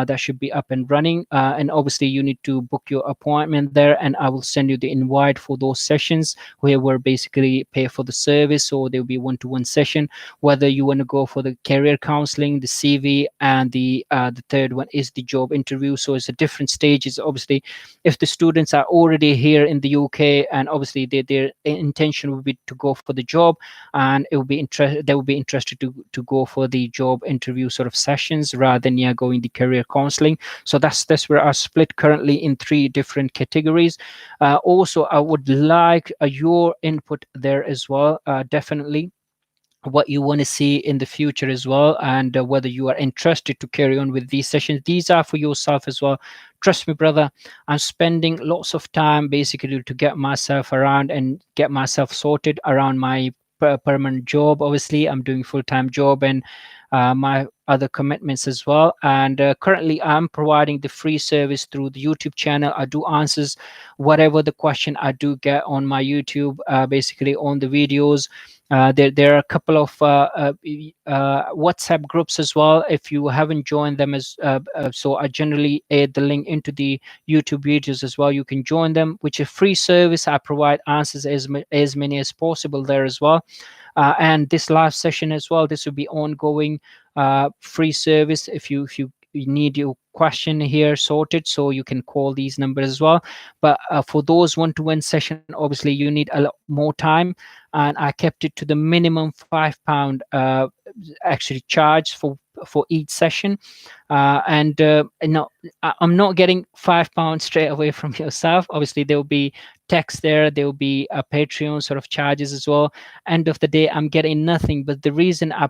[SPEAKER 1] That should be up and running. And obviously you need to book your appointment there, and I will send you the invite for those sessions where we're basically pay for the service. So there'll be one-to-one session, whether you want to go for the career counseling, the CV, and the third one is the job interview. So it's a different stages. Obviously, if the students are already here in the UK, and obviously their intention would be to go for the job, and it will be they will be interested to go for the job interview sort of sessions rather than going the career counseling. So that's where I split currently in three different categories. Also, I would like your input there as well. Definitely what you want to see in the future as well, and whether you are interested to carry on with these sessions. These are for yourself as well. Trust me, brother, I'm spending lots of time basically to get myself around and get myself sorted around my permanent job. Obviously I'm doing full-time job, and my other commitments as well. And currently I'm providing the free service through the YouTube channel. I do answers whatever the question I do get on my YouTube, basically on the videos. There are a couple of WhatsApp groups as well. If you haven't joined them, so I generally add the link into the YouTube videos as well. You can join them, which is free service. I provide answers as many as possible there as well. And this live session as well, this will be ongoing free service. If you need your question here sorted, so you can call these numbers as well. But for those one-to-one session, obviously you need a lot more time, and I kept it to the minimum £5 actually charge for each session. And no, I'm not getting £5 straight away from yourself. Obviously there will be text there will be a Patreon sort of charges as well. End of the day, I'm getting nothing. But the reason I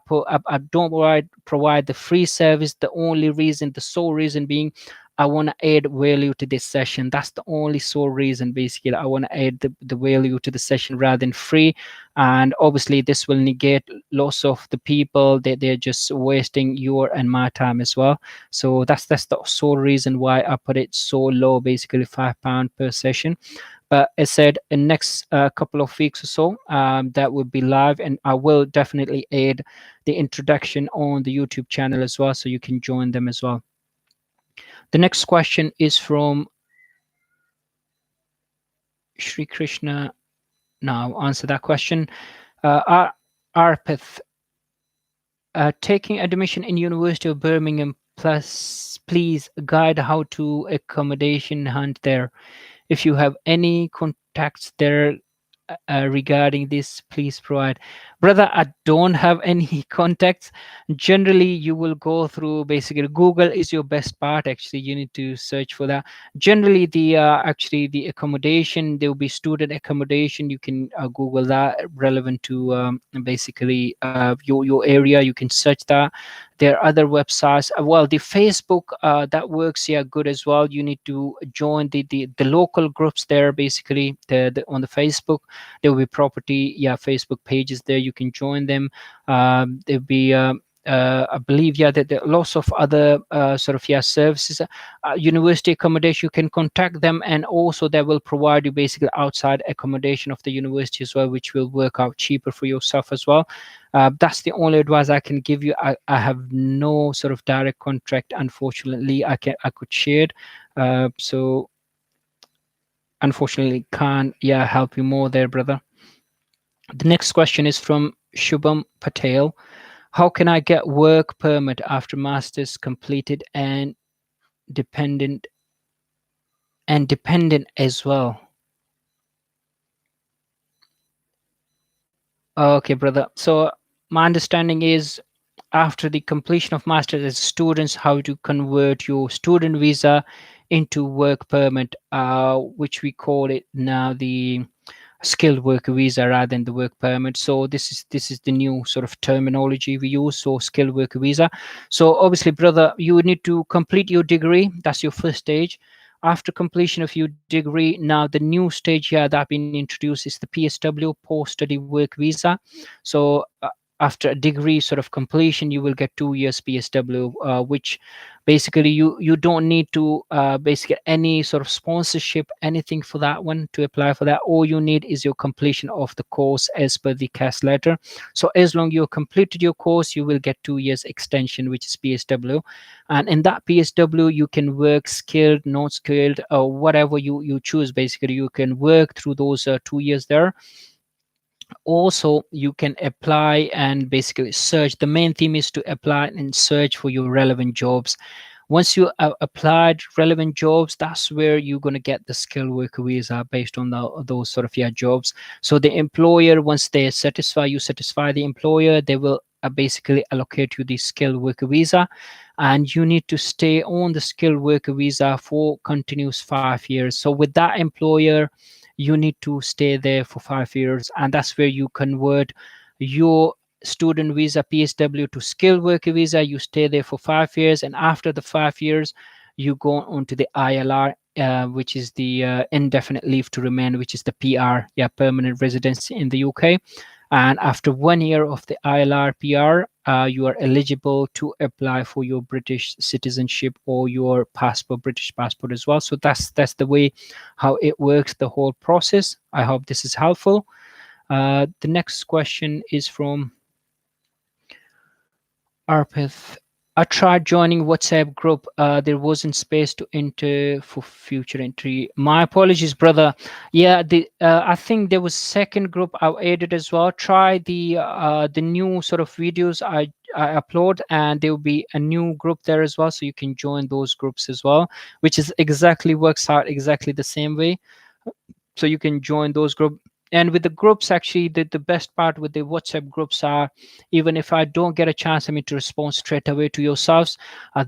[SPEAKER 1] don't provide the free service, the only reason, the sole reason being, I want to add value to this session. That's the only sole reason. Basically, I want to add the value to the session rather than free. And obviously this will negate lots of the people that they're just wasting your and my time as well. So that's the sole reason why I put it so low, basically £5 per session. But as said, in next couple of weeks or so, that will be live, and I will definitely add the introduction on the YouTube channel as well, so you can join them as well. The next question is from Shri Krishna. Now answer that question. Arpith, taking admission in University of Birmingham, plus please guide how to accommodation hunt there. If you have any contacts there regarding this, please provide. Brother, I don't have any contacts. Generally you will go through, basically Google is your best part. Actually you need to search for that. Generally the actually the accommodation, there will be student accommodation. You can Google that, relevant to basically your area. You can search that. There are other websites. Well, the Facebook that works good as well. You need to join the local groups there, basically on the Facebook. There will be property Facebook pages there. You can join them. There'll be I believe that there are lots of other sort of services. University accommodation, you can contact them, and also they will provide you basically outside accommodation of the university as well, which will work out cheaper for yourself as well. That's the only advice I can give you. I have no sort of direct contract, unfortunately. I could share it. So unfortunately can't help you more there, brother. The next question is from Shubham Patel. How can I get work permit after master's completed and dependent as well? Okay, brother. So my understanding is, after the completion of master's as students, how to convert your student visa into work permit, which we call it now the skilled worker visa rather than the work permit. So this is the new sort of terminology we use. So skilled worker visa. So obviously, brother, you would need to complete your degree. That's your first stage. After completion of your degree, now the new stage here that been introduced is the PSW, post study work visa. So after a degree sort of completion, you will get 2 years PSW, which basically you don't need to basically any sort of sponsorship, anything for that one to apply for that. All you need is your completion of the course as per the CAS letter. So as long you completed your course, you will get 2 years extension, which is PSW. And in that PSW, you can work skilled, not skilled, or whatever you choose. Basically, you can work through those 2 years there. Also, you can apply and basically search. The main theme is to apply and search for your relevant jobs. Once you applied relevant jobs, that's where you're going to get the skilled worker visa based on those sort of jobs. So the employer, once they satisfy you, satisfy the employer, they will basically allocate you the skilled worker visa, and you need to stay on the skilled worker visa for continuous 5 years. So with that employer, you need to stay there for 5 years, and that's where you convert your student visa PSW to skilled worker visa. You stay there for 5 years, and after the 5 years, you go on to the ILR, which is the indefinite leave to remain, which is the PR, yeah, permanent residence in the UK. And after 1 year of the ILR PR, you are eligible to apply for your British citizenship or your passport, British passport as well. So that's the way how it works, the whole process. I hope this is helpful. The next question is from Arpith. I tried joining WhatsApp group. There wasn't space to enter for future entry. My apologies, brother. Yeah, the I think there was second group I added as well. Try the new sort of videos I upload, and there will be a new group there as well, so you can join those groups as well, which is exactly works out exactly the same way. So you can join those groups. And with the groups, actually, the best part with the WhatsApp groups are, even if I don't get a chance, I mean, to respond straight away to yourselves,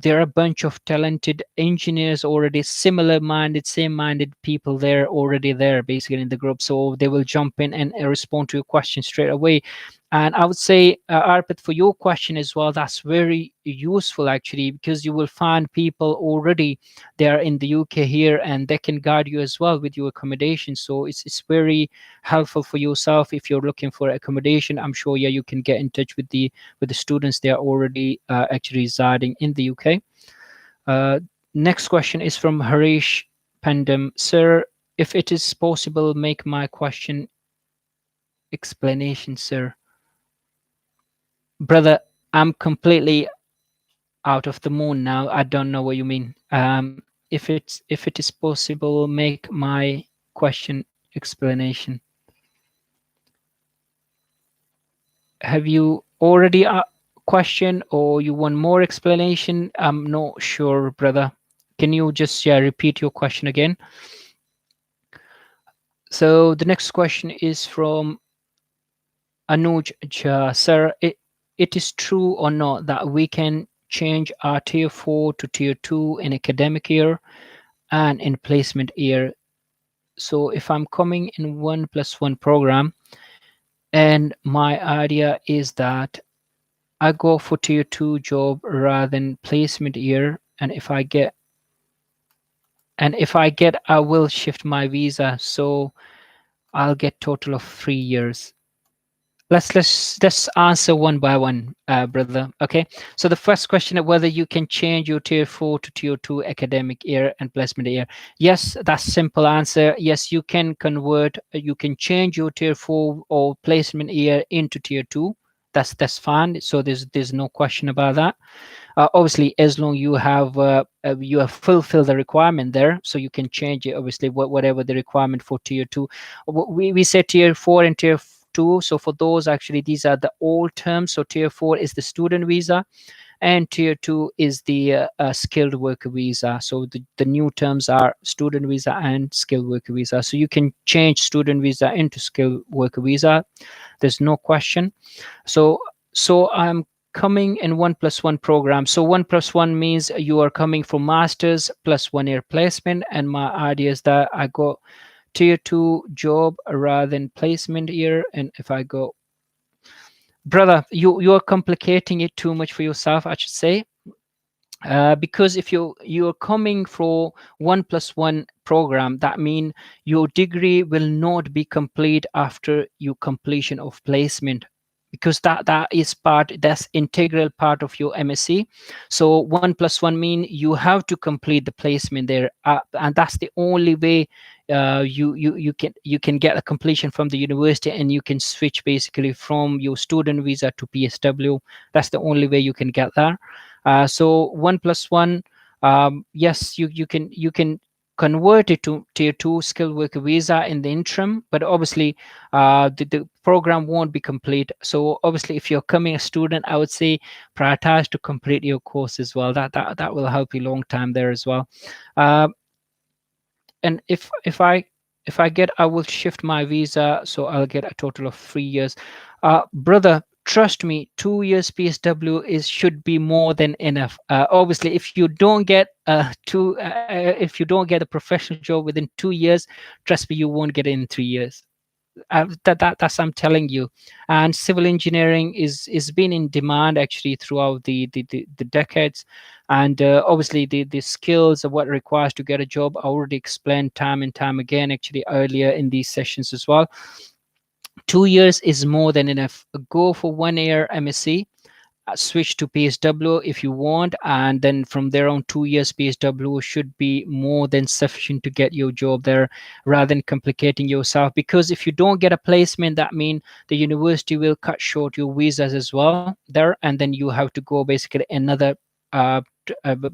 [SPEAKER 1] there are a bunch of talented engineers already, similar minded, same minded people there already there basically in the group. So they will jump in and respond to your question straight away. And I would say, Arpit, for your question as well, that's very useful actually, because you will find people already they are in the UK here, and they can guide you as well with your accommodation. So it's very helpful for yourself if you're looking for accommodation. I'm sure, yeah, you can get in touch with the students. They are already actually residing in the UK. Next question is from Harish Pandam. Sir, if it is possible, make my question explanation, sir. Brother, I'm completely out of the moon now. I don't know what you mean. If it is possible, make my question explanation. Have you already a question, or you want more explanation? I'm not sure, brother. Can you just repeat your question again? So the next question is from Anuj Jha. Sir, it is true or not that we can change our tier 4 to tier 2 in academic year and in placement year? So if I'm coming in 1+1 program, and my idea is that I go for tier 2 job rather than placement year, and if I get, I will shift my visa, so I'll get total of 3 years. Let's answer one by one, brother. Okay. So the first question of whether you can change your tier 4 to tier 2 academic year and placement year. Yes, that's simple answer. Yes, you can convert. You can change your tier 4 or placement year into tier 2. That's fine. So there's no question about that. Obviously, as long you have fulfilled the requirement there, so you can change it. Obviously, whatever the requirement for tier 2. We say tier 4 and tier 2. So for those, actually, these are the old terms. So tier 4 is the student visa, and tier 2 is the skilled worker visa. So the new terms are student visa and skilled worker visa. So you can change student visa into skilled worker visa. There's no question. So I'm coming in 1+1 program. So 1+1 means you are coming for masters plus 1 year placement. And my idea is that I go tier 2 job rather than placement year. And if I go, brother, you're complicating it too much for yourself, I should say. Because if you're coming for 1+1 program, that means your degree will not be complete after your completion of placement, because that is part, that's integral part of your MSc. So 1+1 mean you have to complete the placement there, and that's the only way you can get a completion from the university, and you can switch basically from your student visa to PSW. That's the only way you can get there. So 1+1, yes, you can convert it to tier 2 skilled worker visa in the interim, but obviously the program won't be complete. So obviously, if you're coming a student, I would say prioritize to complete your course as well. That will help you long time there as well. Uh, and if I get, I will shift my visa, so I'll get a total of 3 years. Brother, trust me, 2 years PSW is should be more than enough. Obviously, if you don't get if you don't get a professional job within 2 years, trust me, you won't get it in 3 years. That's I'm telling you. And civil engineering is been in demand actually throughout the decades. And obviously the skills of what it requires to get a job, I already explained time and time again actually earlier in these sessions as well. 2 years is more than enough. Go for 1 year MSc, switch to PSW if you want, and then from there on, 2 years PSW should be more than sufficient to get your job there, rather than complicating yourself. Because if you don't get a placement, that means the university will cut short your visas as well there, and then you have to go basically another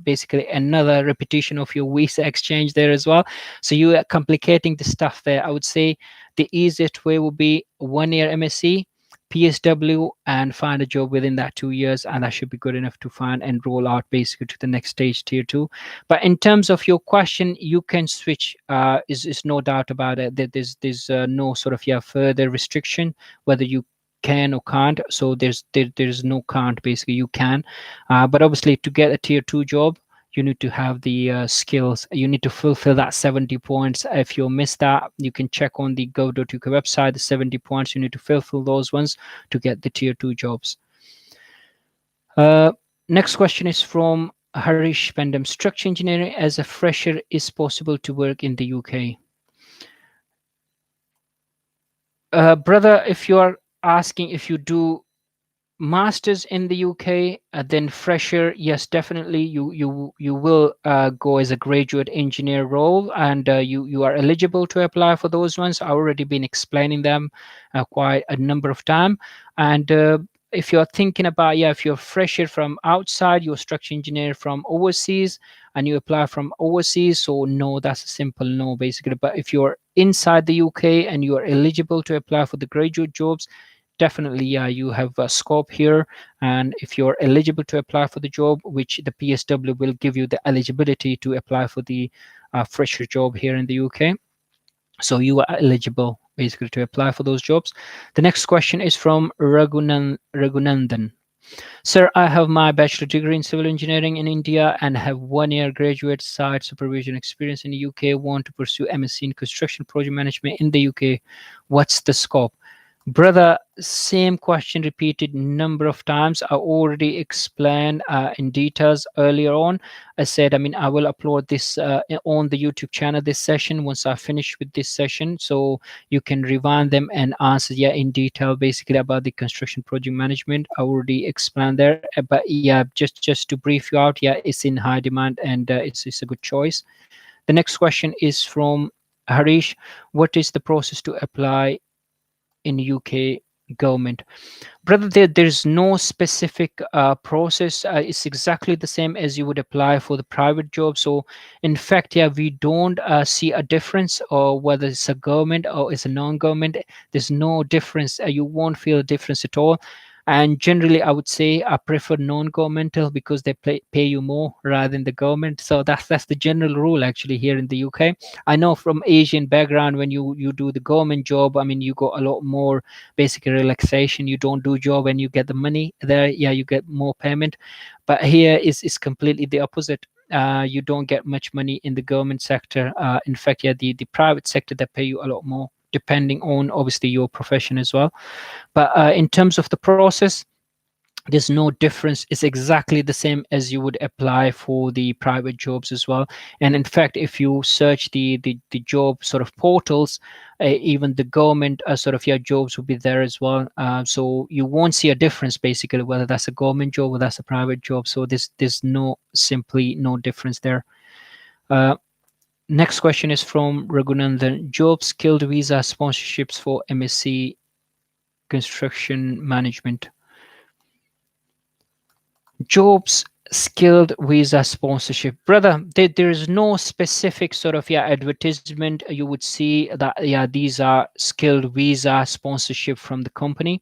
[SPEAKER 1] basically another repetition of your visa exchange there as well. So you are complicating the stuff there. I would say the easiest way would be 1 year MSc, PSW, and find a job within that 2 years, and that should be good enough to find and roll out basically to the next stage, tier 2. But in terms of your question, you can switch. Is no doubt about it. There's no sort of further restriction whether you can or can't. So there's no can't, basically you can. But obviously, to get a tier 2 job, you need to have the skills. You need to fulfill that 70 points. If you miss that, you can check on the go.uk website, the 70 points. You need to fulfill those ones to get the tier 2 jobs. Next question is from Harish Pendam. Structure engineering as a fresher is possible to work in the UK? Brother, if you are asking if you do masters in the UK, then fresher, yes, definitely you will go as a graduate engineer role, and you are eligible to apply for those ones. I already been explaining them quite a number of time. And if you're thinking about, if you're fresher from outside, you're structure engineer from overseas, and you apply from overseas, so no, that's a simple no basically. But if you're inside the UK and you are eligible to apply for the graduate jobs, definitely, you have a scope here. And if you're eligible to apply for the job, which the PSW will give you the eligibility to apply for the fresher job here in the UK, so you are eligible basically to apply for those jobs. The next question is from Raghunandan. Sir, I have my bachelor degree in civil engineering in India and have 1 year graduate site supervision experience in the UK. Want to pursue MSc in construction project management in the UK. What's the scope? Brother, same question repeated number of times. I already explained in details earlier on. I said, I will upload this on the YouTube channel, this session, once I finish with this session. So you can rewind them and answer in detail basically about the construction project management. I already explained there. But just to brief you out, it's in high demand, and it's a good choice. The next question is from Harish. What is the process to apply in UK government? Brother, there's no specific process. It's exactly the same as you would apply for the private job. So in fact, we don't see a difference, or whether it's a government or it's a non-government. There's no difference. You won't feel a difference at all. And generally, I would say I prefer non-governmental because they pay you more rather than the government. So that's the general rule actually here in the UK. I know from Asian background, when you do the government job, I mean, you got a lot more basic relaxation. You don't do job and you get the money there. Yeah, you get more payment. But here is completely the opposite. You don't get much money in the government sector. In fact, yeah, the private sector, they pay you a lot more, depending on obviously your profession as well. But in terms of the process, there's no difference. It's exactly the same as you would apply for the private jobs as well. And in fact, if you search the job sort of portals, even the government sort of, yeah, jobs will be there as well. So you won't see a difference basically whether that's a government job or that's a private job. So there's no, simply no difference there. uh, Next question is from Raghunandan. Job skilled visa sponsorships for MSc construction management. Jobs skilled visa sponsorship, brother, there is no specific sort of, yeah, advertisement you would see that, yeah, these are skilled visa sponsorship from the company.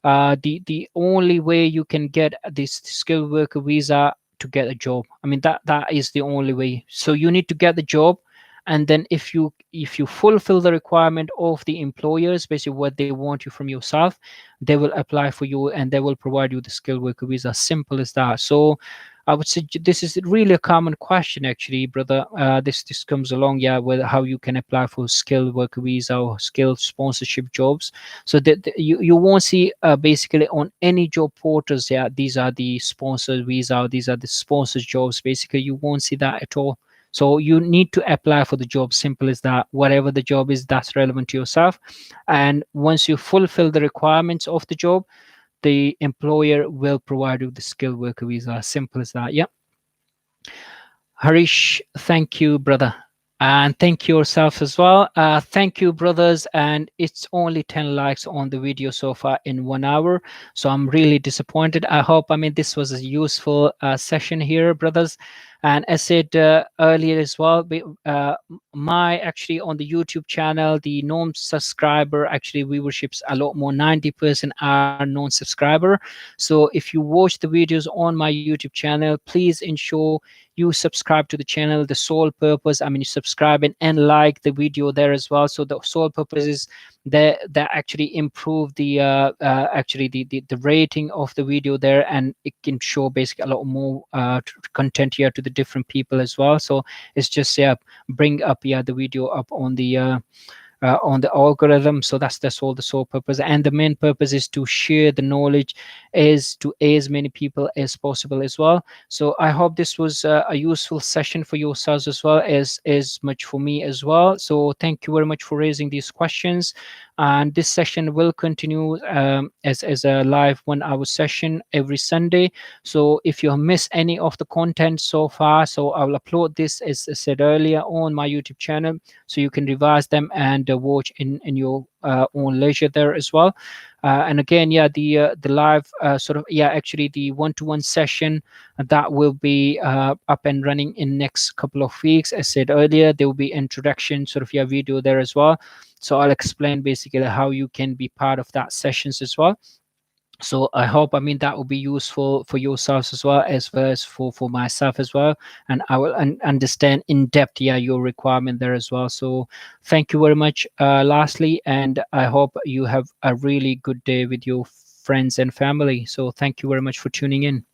[SPEAKER 1] The only way you can get this skilled worker visa to get a job. I mean, that is the only way. So you need to get the job, and then if you fulfill the requirement of the employers, basically what they want you from yourself, they will apply for you and they will provide you the skilled worker visa. Simple as that. So I would say this is really a common question, actually, brother. This comes along, yeah, with how you can apply for skilled worker visa or skilled sponsorship jobs. So that you won't see basically on any job portals, yeah, these are the sponsored visa, or these are the sponsored jobs. Basically, you won't see that at all. So you need to apply for the job. Simple as that. Whatever the job is that's relevant to yourself, and once you fulfill the requirements of the job, the employer will provide you the skilled worker visa. Simple as that. Yeah. Harish, thank you, brother. And thank you yourself as well. Thank you, brothers. And it's only 10 likes on the video so far in 1 hour. So I'm really disappointed. I hope, I mean, this was a useful session here, brothers. And as said earlier as well, my actually on the YouTube channel, the non-subscriber actually viewerships a lot more. 90% are non-subscriber. So if you watch the videos on my YouTube channel, please ensure you subscribe to the channel. The sole purpose, I mean, you subscribe and like the video there as well. So the sole purpose is that actually improve the actually the rating of the video there, and it can show basically a lot more content here to the different people as well. So it's just, yeah, bring up, yeah, the video up on the algorithm. So that's all the sole purpose. And the main purpose is to share the knowledge as to as many people as possible as well. So I hope this was a useful session for yourselves as well as much for me as well. So thank you very much for raising these questions. And this session will continue as a live 1 hour session every Sunday. So if you miss any of the content so far, so I will upload this, as I said earlier, on my YouTube channel, so you can revise them and watch in your own leisure there as well. And again, yeah, the live sort of, yeah, actually the one-to-one session that will be up and running in next couple of weeks. As said earlier, there will be introduction sort of, yeah, video there as well. So I'll explain basically how you can be part of that sessions as well. So I hope, I mean, that will be useful for yourselves as well as for myself as well, and I will understand in depth, yeah, your requirement there as well. So thank you very much, lastly, and I hope you have a really good day with your friends and family. So thank you very much for tuning in.